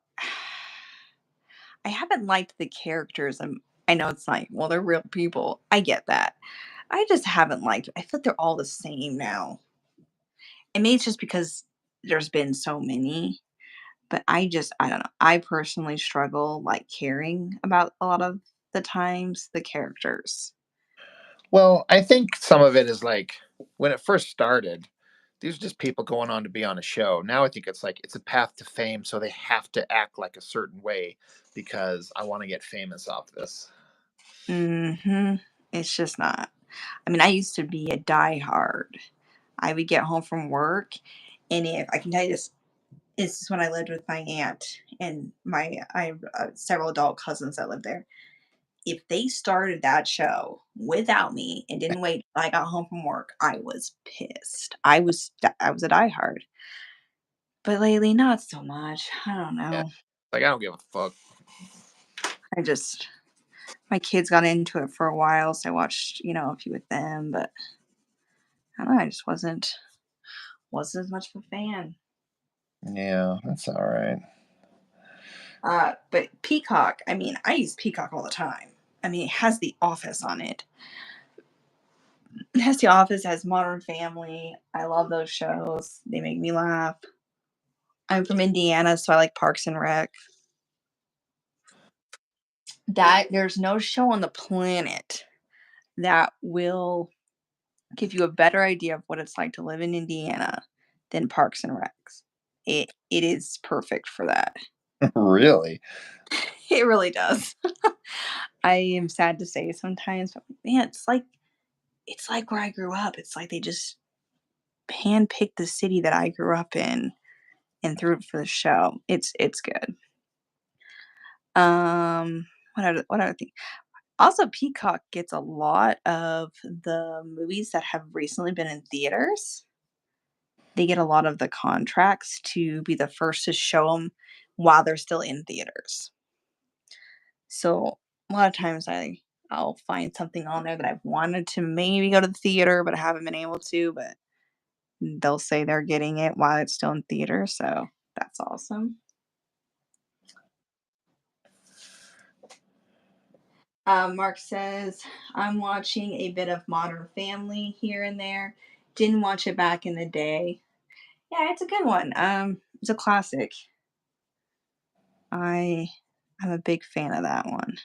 I haven't liked the characters. I know it's like, well, they're real people. I get that. I just haven't liked. I feel like they're all the same now. And maybe it's just because there's been so many, but I don't know. I personally struggle like caring about a lot of the times the characters. Well, I think some of it is like when it first started, these are just people going on to be on a show. Now I think it's like it's a path to fame, so they have to act like a certain way because I want to get famous off this. Hmm. It's just not. I mean, I used to be a diehard. I would get home from work, and if I can tell you this is when I lived with my aunt and I have several adult cousins that lived there. If they started that show without me and didn't wait till I got home from work, I was pissed. I was a diehard. But lately, not so much. I don't Yeah. know. Like I don't give a fuck. I just my kids got into it for a while, so I watched, a few with them, but I don't know, I just wasn't as much of a fan. Yeah, that's all right. But Peacock, I mean, I use Peacock all the time. I mean, it has The Office on it. It has The Office, it has Modern Family. I love those shows. They make me laugh. I'm from Indiana, so I like Parks and Rec. That there's no show on the planet that will give you a better idea of what it's like to live in Indiana than Parks and Recs. It is perfect for that. Really? It really does. I am sad to say sometimes, but man, it's like where I grew up. It's like they just handpicked the city that I grew up in and threw it for the show. It's good. What other thing? Also, Peacock gets a lot of the movies that have recently been in theaters. They get a lot of the contracts to be the first to show them while they're still in theaters. So, a lot of times I'll find something on there that I've wanted to maybe go to the theater, but I haven't been able to, but they'll say they're getting it while it's still in theater, so that's awesome. Mark says, I'm watching a bit of Modern Family here and there. Didn't watch it back in the day. Yeah, it's a good one. It's a classic. I I'm a big fan of that one.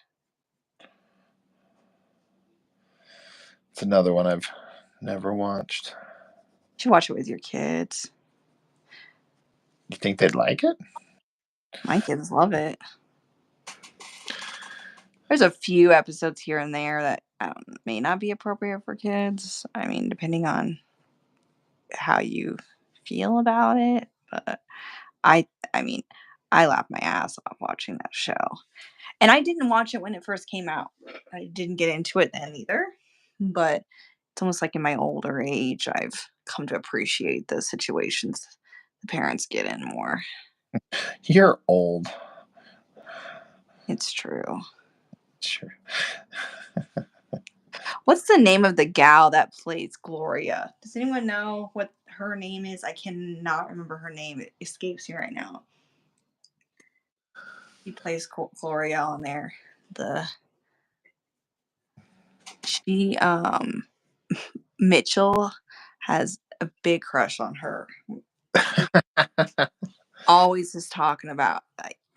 It's another one I've never watched. You should watch it with your kids. You think they'd like it? My kids love it. There's a few episodes here and there that may not be appropriate for kids. I mean, depending on how you feel about it, but I I mean, I laughed my ass off watching that show. And I didn't watch it when it first came out. I didn't get into it then either. But it's almost like in my older age, I've come to appreciate the situations the parents get in more. You're old. It's true. Sure. What's the name of the gal that plays Gloria? Does anyone know what her name is? I cannot remember her name. It escapes me right now. She plays Gloria on there. The she Mitchell has a big crush on her. He always is talking about.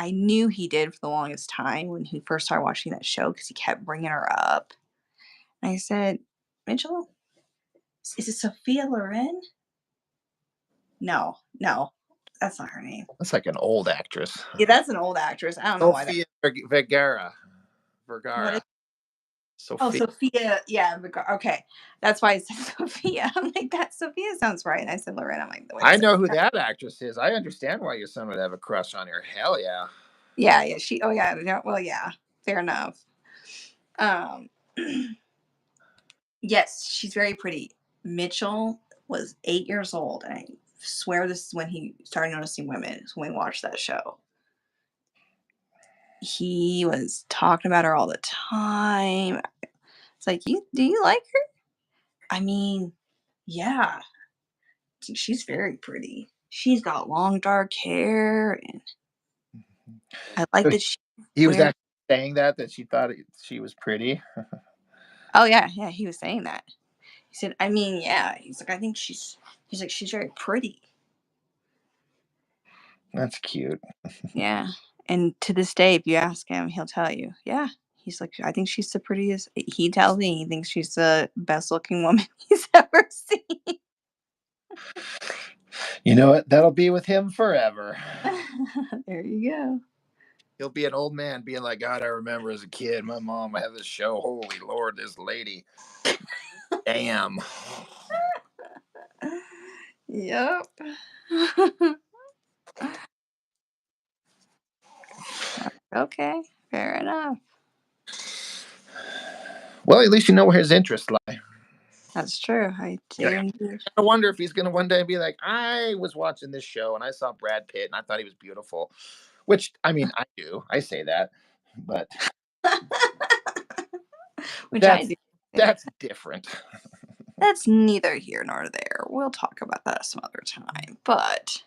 I knew he did for the longest time when he first started watching that show because he kept bringing her up. And I said, Mitchell, is it Sophia Loren? No, no, that's not her name. That's like an old actress. Yeah, that's an old actress. I don't know why that. Sophia Vergara. What is? Vergara. Oh, Sophia. Sophia. Yeah. Okay, that's why I said Sophia. I'm like that. Sophia sounds right. And I said Lorraine. I'm like, wait a I know second. who that actress is. I understand why your son would have a crush on her. Hell yeah. Yeah, yeah. She. Oh, yeah. Well, yeah. Fair enough. Um. Yes, she's very pretty. Mitchell was 8 years old, and I swear this is when he started noticing women. Is when we watched that show. He was talking about her all the time. It's like, do you like her? I mean, yeah, she's very pretty. She's got long dark hair, and I like So that she he was wears. actually saying that she thought she was pretty. Oh yeah, yeah. He was saying that. He said, I mean, yeah. He's like, I think she's. He's like, she's very pretty. That's cute. Yeah. And to this day, if you ask him, he'll tell you, yeah. He's like, I think she's the prettiest. He tells me he thinks she's the best looking woman he's ever seen. You know what? That'll be with him forever. There you go. He'll be an old man being like, God, I remember as a kid, my mom had this show. Holy Lord, this lady. Damn. Yep. Okay, fair enough. Well, at least you know where his interests lie. That's true. I do indeed. I wonder if he's going to one day be like, I was watching this show and I saw Brad Pitt and I thought he was beautiful. Which, I mean, I do. I say that. But Which I that's do. that's different. That's neither here nor there. We'll talk about that some other time. But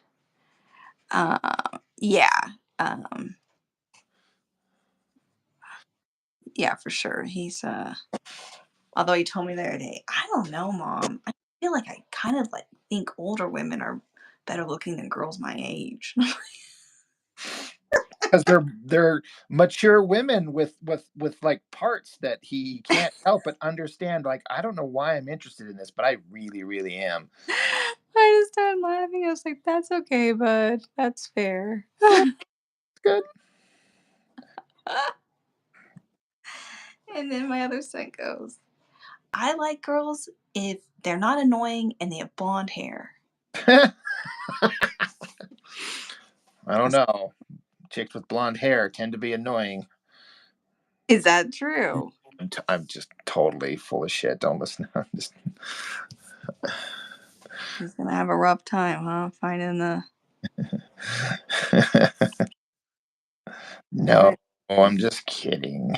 yeah. Um, yeah, for sure. He's although he told me the other day, I don't know, mom. I feel like I kind of like think older women are better looking than girls my age. Because they're mature women with like parts that he can't help but understand. Like, I don't know why I'm interested in this, but I really, really am. I just started laughing. I was like, that's okay, bud. That's fair. Yeah, good. And then my other son goes, I like girls if they're not annoying and they have blonde hair. I don't I know. Chicks with blonde hair tend to be annoying. Is that true? I'm just totally full of shit. Don't listen. I'm just He's gonna have a rough time, huh? Finding the no, right. I'm just kidding.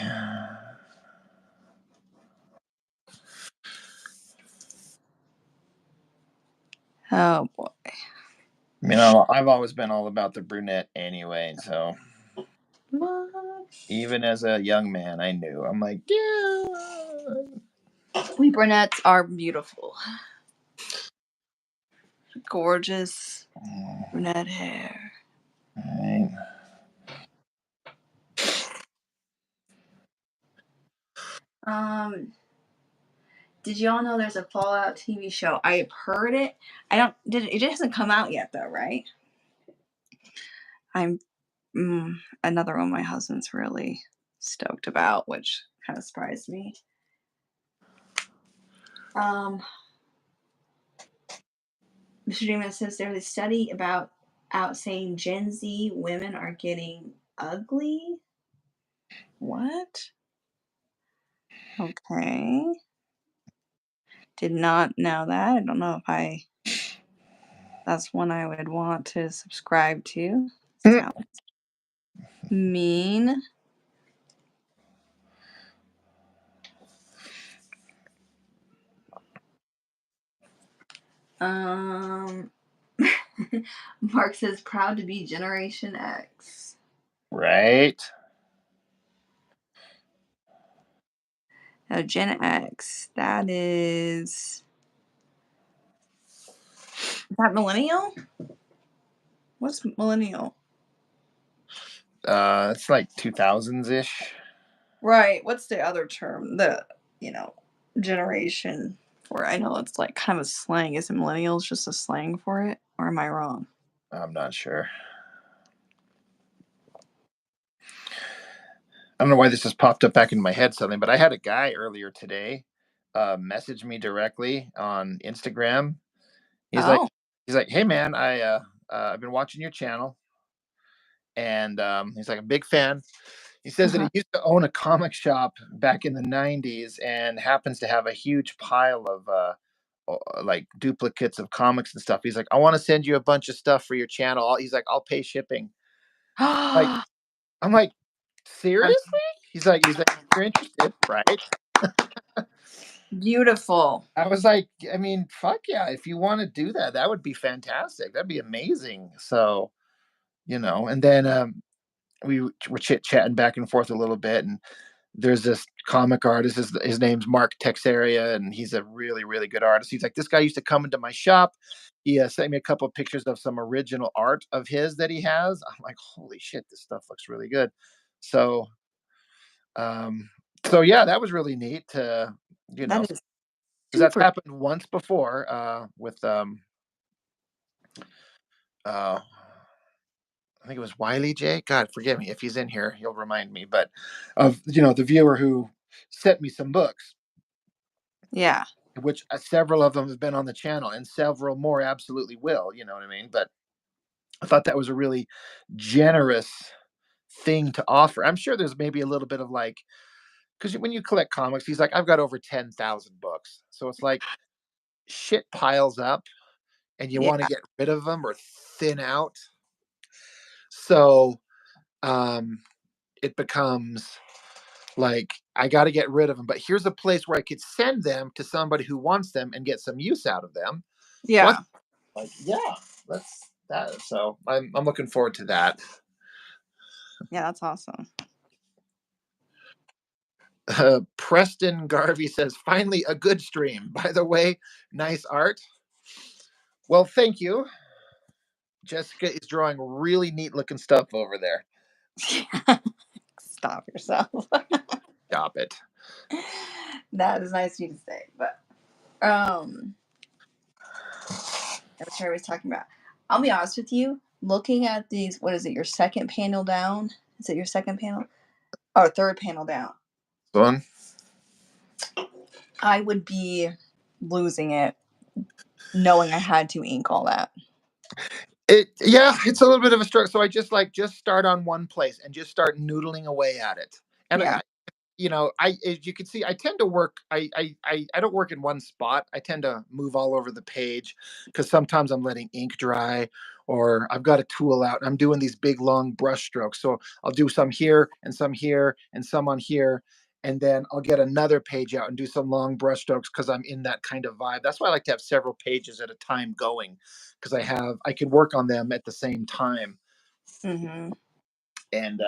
Oh boy. I've always been all about the brunette anyway. So What? even as a young man, I knew. I'm like, yeah. We brunettes are beautiful. Gorgeous brunette hair. Right. Um, did y'all know there's a Fallout TV show? I've heard it. I don't. Did it hasn't come out yet though, right? I'm another one my husband's really stoked about, which kind of surprised me. Um, Mr. Freeman says there's a study about out saying Gen Z women are getting ugly. What? Okay. Did not know that. I don't know if I. That's one I would want to subscribe to. Sounds mean. Um, Mark says proud to be Generation X. Right. Now, Gen X, is that millennial? What's millennial? It's like 2000s ish. Right. What's the other term? You know, generation for it. I know it's like kind of a slang. Is it millennials just a slang for it? Or am I wrong? I'm not sure. I don't know why this just popped up back in my head suddenly, but I had a guy earlier today message me directly on Instagram. He's like, Oh. he's like, hey man, I've been watching your channel, and he's like a big fan. He says that Uh-huh. he used to own a comic shop back in the '90s and happens to have a huge pile of like duplicates of comics and stuff. He's like, I want to send you a bunch of stuff for your channel. He's like, I'll pay shipping. Like, I'm like, I'm seriously? He's like, you're interested, right? beautiful. I was like, I mean, fuck yeah, if you want to do that, that would be fantastic. That'd be amazing. So, and then we were chit chatting back and forth a little bit, and there's this comic artist. His name's Mark Texeria, and he's a really, really good artist. He's like, this guy used to come into my shop. He sent me a couple of pictures of some original art of his that he has. I'm like, holy shit, this stuff looks really good. So, um, so yeah, that was really neat to, That is because that's super. happened once before with uh, I think it was Wiley J. God, forgive me if he's in here, he'll remind me. But of the viewer who sent me some books, Yeah. which several of them have been on the channel, and several more absolutely will. You know what I mean? But I thought that was a really generous thing to offer. I'm sure there's maybe a little bit of like, because when you collect comics, he's like, I've got over 10,000 books, so it's like shit piles up, and you want to Yeah. get rid of them or thin out. So um, it becomes like I got to get rid of them, but here's a place where I could send them to somebody who wants them and get some use out of them. What? Yeah. Like, yeah, that's that. So I'm looking forward to that. Yeah, that's awesome. Preston Garvey says, finally a good stream. By the way, nice art. Well, thank you. Jessica is drawing really neat looking stuff over there. Stop yourself. Stop it. That is nice of you to say, but um I'm sure I was talking about. I'll be honest with you, looking at these, what is it, your second panel down? Is it your second panel? Or third panel down? One. I would be losing it knowing I had to ink all that. It's a little bit of a struggle. So I just start on one place and just start noodling away at it. And Yeah. as you can see, I tend to work. I don't work in one spot. I tend to move all over the page because sometimes I'm letting ink dry, or I've got a tool out and I'm doing these big long brush strokes. So I'll do some here and some on here, and then I'll get another page out and do some long brush strokes because I'm in that kind of vibe. That's why I like to have several pages at a time going, because I can work on them at the same time. Mm-hmm. And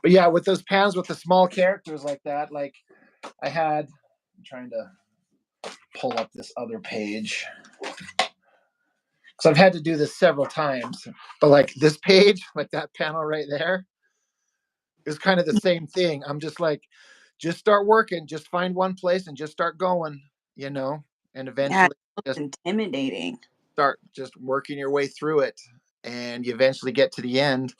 but yeah, with those pans with the small characters like that, like I'm trying to pull up this other page because I've had to do this several times. But like this page, like that panel right there, is kind of the same thing. I'm just like, just start working, just find one place and just start going, you know, and Yeah, it eventually looks just intimidating. start just working your way through it, and you eventually get to the end.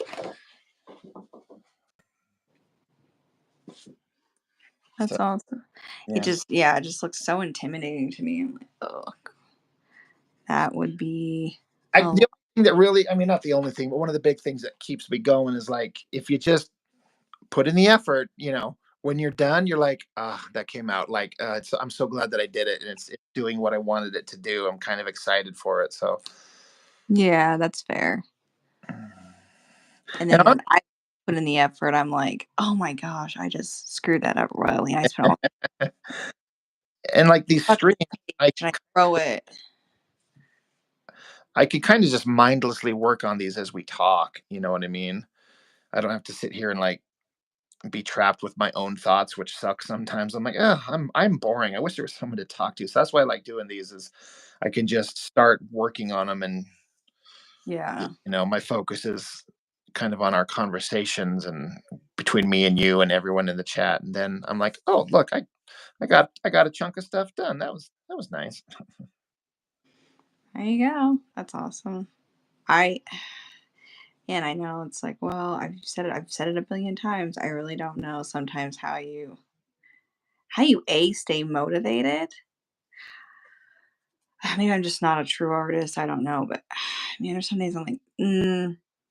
So That's awesome. yeah, It just looks so intimidating to me. I'm like, oh, that would be the a only lot. thing that really, I mean, not the only thing, but one of the big things that keeps me going is like if you just put in the effort, when you're done, you're like, ah, that came out. Like, I'm so glad that I did it, and it's doing what I wanted it to do. I'm kind of excited for it. So, Yeah, that's fair. And and then when I put in the effort, I'm like, oh my gosh, I just screwed that up royally. I spent all and like these fuck streams, this page I and I throw it. I could kind of just mindlessly work on these as we talk. You know what I mean? I don't have to sit here and like be trapped with my own thoughts, which sucks sometimes. I'm like, oh, I'm boring. I wish there was someone to talk to. So that's why I like doing these. Is I can just start working on them, and Yeah. my focus is kind of on our conversations and between me and you and everyone in the chat. And then I'm like, oh, look, I got a chunk of stuff done. That was nice. There you go. That's awesome. I and I know it's like, well, I've said it a billion times. I really don't know sometimes how you stay motivated. Maybe I'm just not a true artist. I don't know, but man, there's some days I'm like,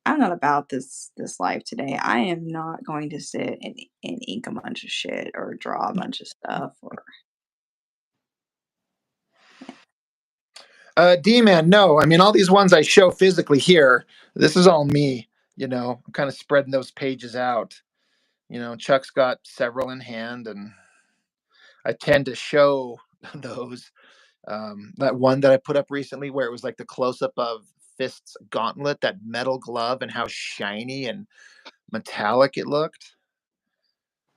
I'm not about this life today. I am not going to sit and ink a bunch of shit or draw a bunch of stuff or D-Man, no. I mean, all these ones I show physically here, this is all me. I'm kind of spreading those pages out. Chuck's got several in hand, and I tend to show those. That one that I put up recently, where it was like the close up of Fist's gauntlet, that metal glove, and how shiny and metallic it looked.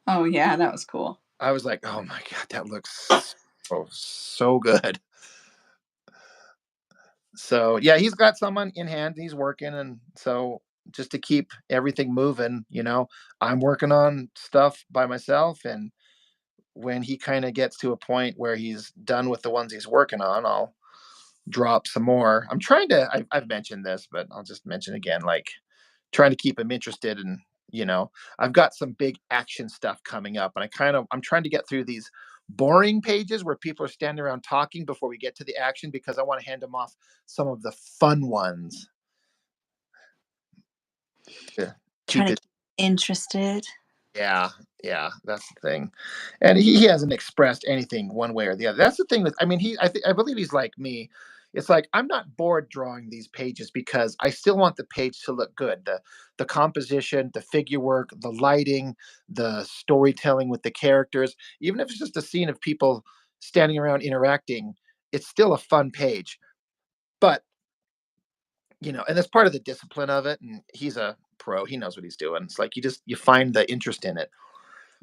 oh yeah, that was cool. I was like, oh my God, that looks so good. So yeah, he's got someone in hand. He's working, and so just to keep everything moving, I'm working on stuff by myself, and when he kind of gets to a point where he's done with the ones he's working on, I'll drop some more. I'm trying to. I've mentioned this, but I'll just mention again, like trying to keep him interested, and you know, I've got some big action stuff coming up, and I'm trying to get through these boring pages where people are standing around talking before we get to the action, because I want to hand them off some of the fun ones to keep Trying it. to keep interested. Yeah, yeah, that's the thing. And he hasn't expressed anything one way or the other. That's the thing with, I mean, I believe he's like me. It's like I'm not bored drawing these pages because I still want the page to look good. The composition, the figure work, the lighting, the storytelling with the characters, even if it's just a scene of people standing around interacting, it's still a fun page. But, and that's part of the discipline of it, and he's a pro. He knows what he's doing. It's like you find the interest in it.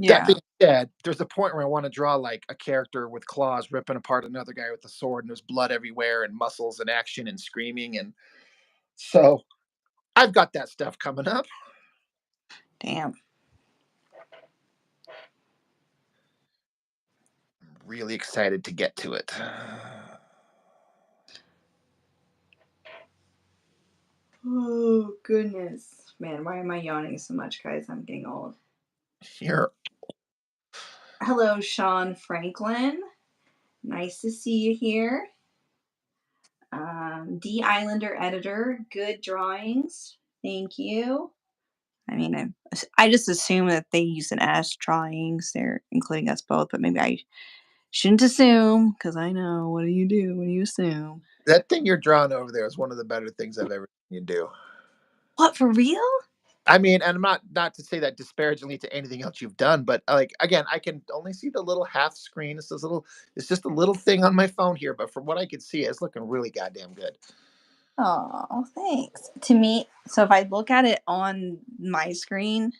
That Yeah. being said, there's a point where I want to draw like a character with claws ripping apart another guy with a sword, and there's blood everywhere and muscles and action and screaming. And so I've got that stuff coming up. Damn. Really excited to get to it. Oh goodness. Man, why am I yawning so much, guys? I'm getting old. Here. Hello, Sean Franklin. Nice to see you here. D Islander editor, good drawings. Thank you. I mean, I just assume that they use an S trying, so they're including us both, but maybe I shouldn't assume because I know what do you do when you assume? That thing you're drawing over there is one of the better things I've ever seen you do. What, for real? I mean, and I'm not to say that disparagingly to anything else you've done, but like again, I can only see the little half screen. It's just a little thing on my phone here, but from what I can see, it's looking really goddamn good. Oh, thanks. To me, so if I look at it on my screen,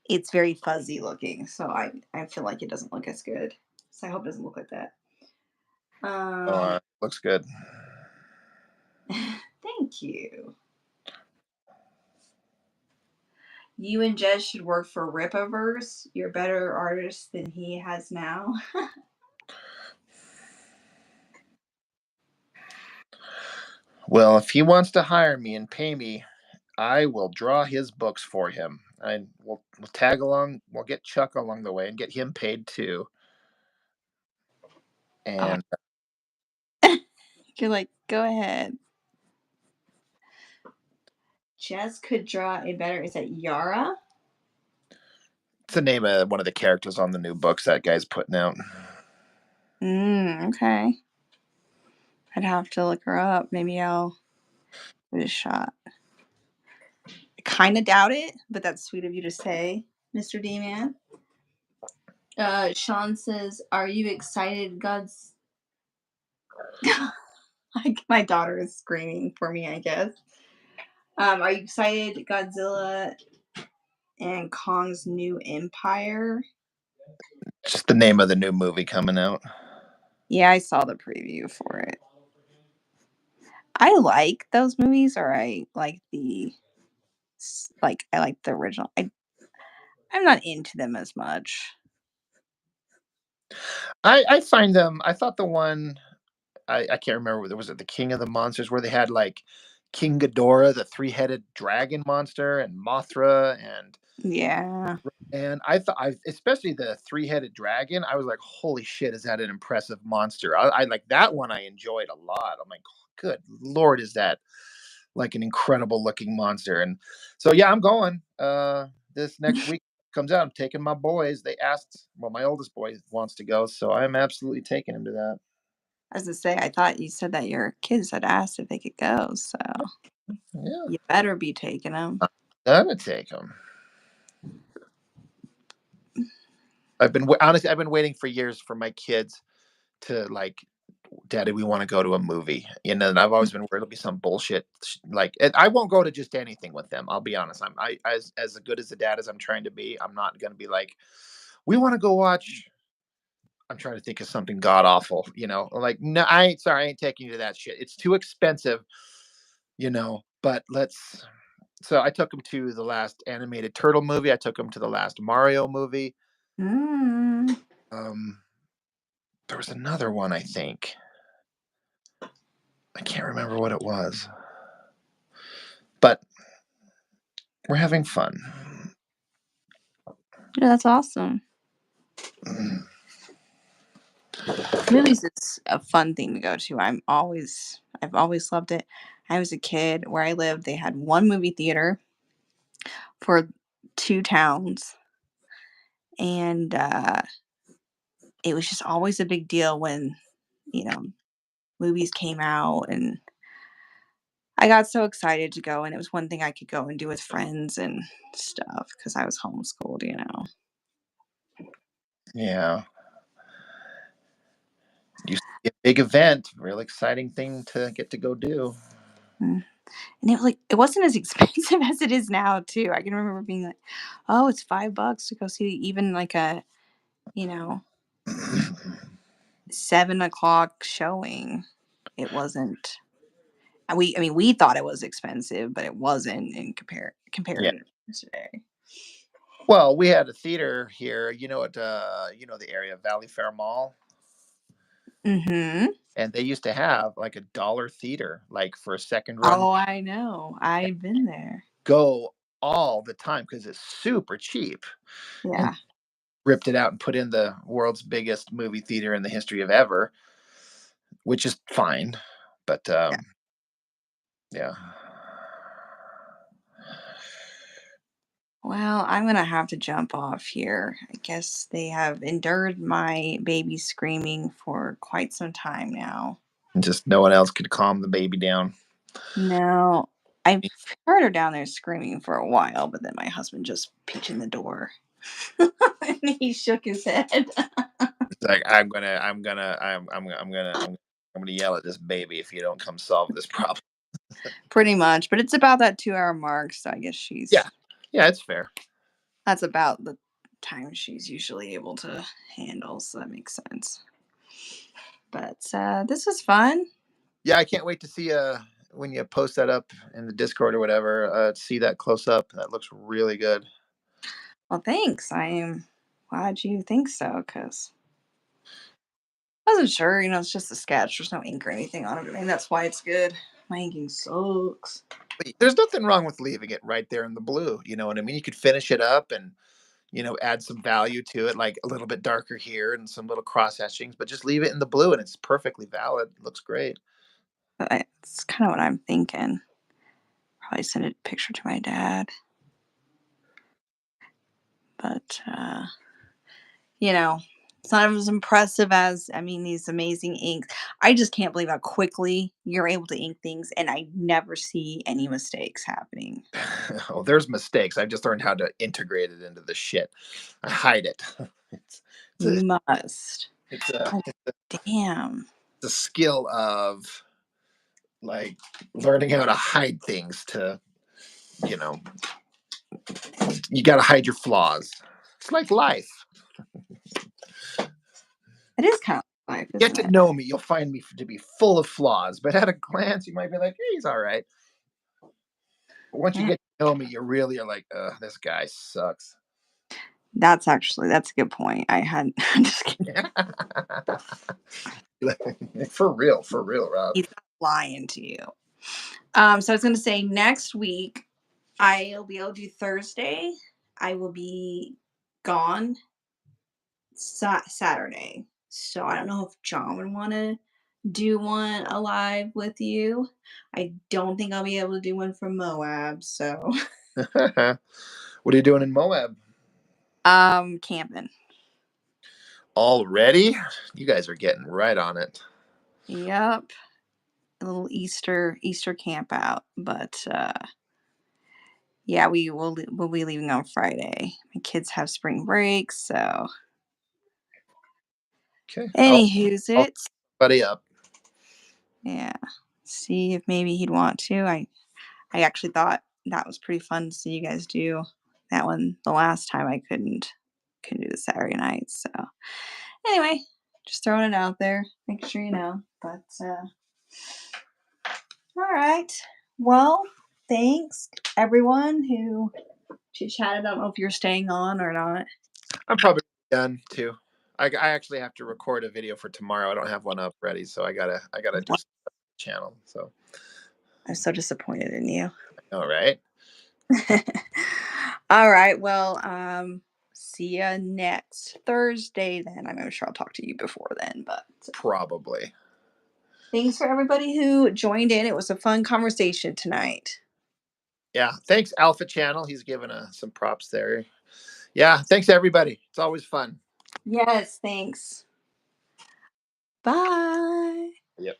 it's very fuzzy looking, so I feel like it doesn't look as good. So I hope it doesn't look like that. Um, Looks good. thank you. You and Jez should work for Ripaverse. You're a better artist than he has now. Well, if he wants to hire me and pay me, I will draw his books for him. And we'll tag along. We'll get Chuck along the way and get him paid too. Oh, And you're like, go ahead. Jez could draw a better. Is that Yara? it's the name of one of the characters on the new books that guy's putting out. Okay. I'd have to look her up. Maybe I'll give it a shot. I kind of doubt it, but that's sweet of you to say, Mr. D Man. Sean says, "Are you excited? God's like my daughter is screaming for me. I guess. Are you excited? Godzilla and Kong's New Empire. Just the name of the new movie coming out. Yeah, I saw the preview for it. I like those movies, or I like I like the original. I'm not into them as much. I find them. I thought the one I can't remember. Was it the King of the Monsters where they had like King Ghidorah, the three-headed dragon monster, and Mothra, Yeah. and I thought I especially the three-headed dragon. I was like, holy shit, is that an impressive monster? I like that one. I enjoyed a lot. I'm like, good lord, is that like an incredible looking monster? And so yeah, I'm going. This next week comes out. I'm taking my boys. They asked. Well, my oldest boy wants to go, so I'm absolutely taking him to that. As I say, I thought you said that your kids had asked if they could go, so Yeah, you better be taking them. I'm gonna take him. Honestly, I've been waiting for years for my kids to like, Daddy, we want to go to a movie. And I've always been worried it'll be some bullshit. Like, and I won't go to just anything with them. I'll be honest. As good as a dad as I'm trying to be, I'm not gonna be like, we want to go watch. I'm trying to think of something god awful. Like, no, I ain't sorry, I ain't taking you to that shit. It's too expensive. But let's. So I took him to the last animated turtle movie. I took him to the last Mario movie. Mm. Um, there was another one, I think. I can't remember what it was. But we're having fun. Yeah, that's awesome. Movies is a fun thing to go to. I've always loved it. I was a kid where I lived. They had one movie theater for two towns, and it was just always a big deal when you know movies came out, and I got so excited to go, and it was one thing I could go and do with friends and stuff because I was homeschooled. Yeah. Used to be a big event, real exciting thing to get to go do. Mm. And it was like it wasn't as expensive as it is now too. I can remember being like, "Oh, it's $5 to go see even like a you know 7 o'clock showing." It wasn't. I mean, we thought it was expensive, but it wasn't in Yeah. compared to today. Well, we had a theater here, the area of Valley Fair Mall, Mm-hmm. and they used to have like a dollar theater, like for a second run, Oh, I know. I've been there. go all the time because it's super cheap. And Yeah. ripped it out and put in the world's biggest movie theater in the history of ever, which is fine. But Yeah. yeah. Well, I'm gonna have to jump off here. I guess they have endured my baby screaming for quite some time now. And just no one else could calm the baby down. No, I've heard her down there screaming for a while, but then my husband just peeked in the door and he shook his head. It's like I'm gonna yell at this baby if you don't come solve this problem. Pretty much, but it's about that 2 hour mark, so I guess Yeah, yeah, it's fair. that's about the time she's usually able to handle, so that makes sense. But this is fun. Yeah, I can't wait to see when you post that up in the Discord or whatever. See that close up. That looks really good. Well, thanks. I am glad you think so, because I wasn't sure. It's just a sketch. There's no ink or anything on it. I mean, that's why it's good. My inking sucks. But there's nothing wrong with leaving it right there in the blue. You know what I mean? You could finish it up and add some value to it, like a little bit darker here and some little cross etchings, but just leave it in the blue and it's perfectly valid. It looks great. It's kind of what I'm thinking. Probably send a picture to my dad. But, it's not as impressive as, I mean, these amazing inks. I just can't believe how quickly you're able to ink things, and I never see any mistakes happening. Oh, there's mistakes. I've just learned how to integrate it into the shit. I hide it. It's it's a You must. it's a Oh, damn. it's a skill of like learning how to hide things to you know you got to hide your flaws. It's like life. It is kind of life, Get isn't to it? know me, you'll find me to be full of flaws, but at a glance, you might be like, "Hey, he's all right." But once you Yeah. get to know me, you really are like, this guy sucks." That's a good point. I had I'm just kidding. For real, Rob. He's not lying to you. So I was gonna say next week I'll be able to do Thursday. I will be gone Saturday. So I don't know if John would want to do one alive with you. I don't think I'll be able to do one from Moab. So What are you doing in Moab camping. already? You guys are getting right on it. Yep. A little Easter camp out. But yeah, we'll be leaving on Friday. My kids have spring break, so Okay, anywho's I'll it. buddy up. Yeah. See if maybe he'd want to. I actually thought that was pretty fun to see you guys do that one the last time. I couldn't do the Saturday night. So anyway, just throwing it out there, make sure you know. But all right. Well, thanks everyone who chit chatted. I don't know if you're staying on or not. I'm probably done too. I actually have to record a video for tomorrow. I don't have one up ready, so I gotta do some channel. So I'm so disappointed in you. all right, All right. Well, see ya next Thursday then. I'm sure I'll talk to you before then, but probably. thanks for everybody who joined in. It was a fun conversation tonight. Yeah, thanks Alpha Channel. He's given some props there. Yeah, thanks everybody. It's always fun. Yes, thanks. Bye. Yep.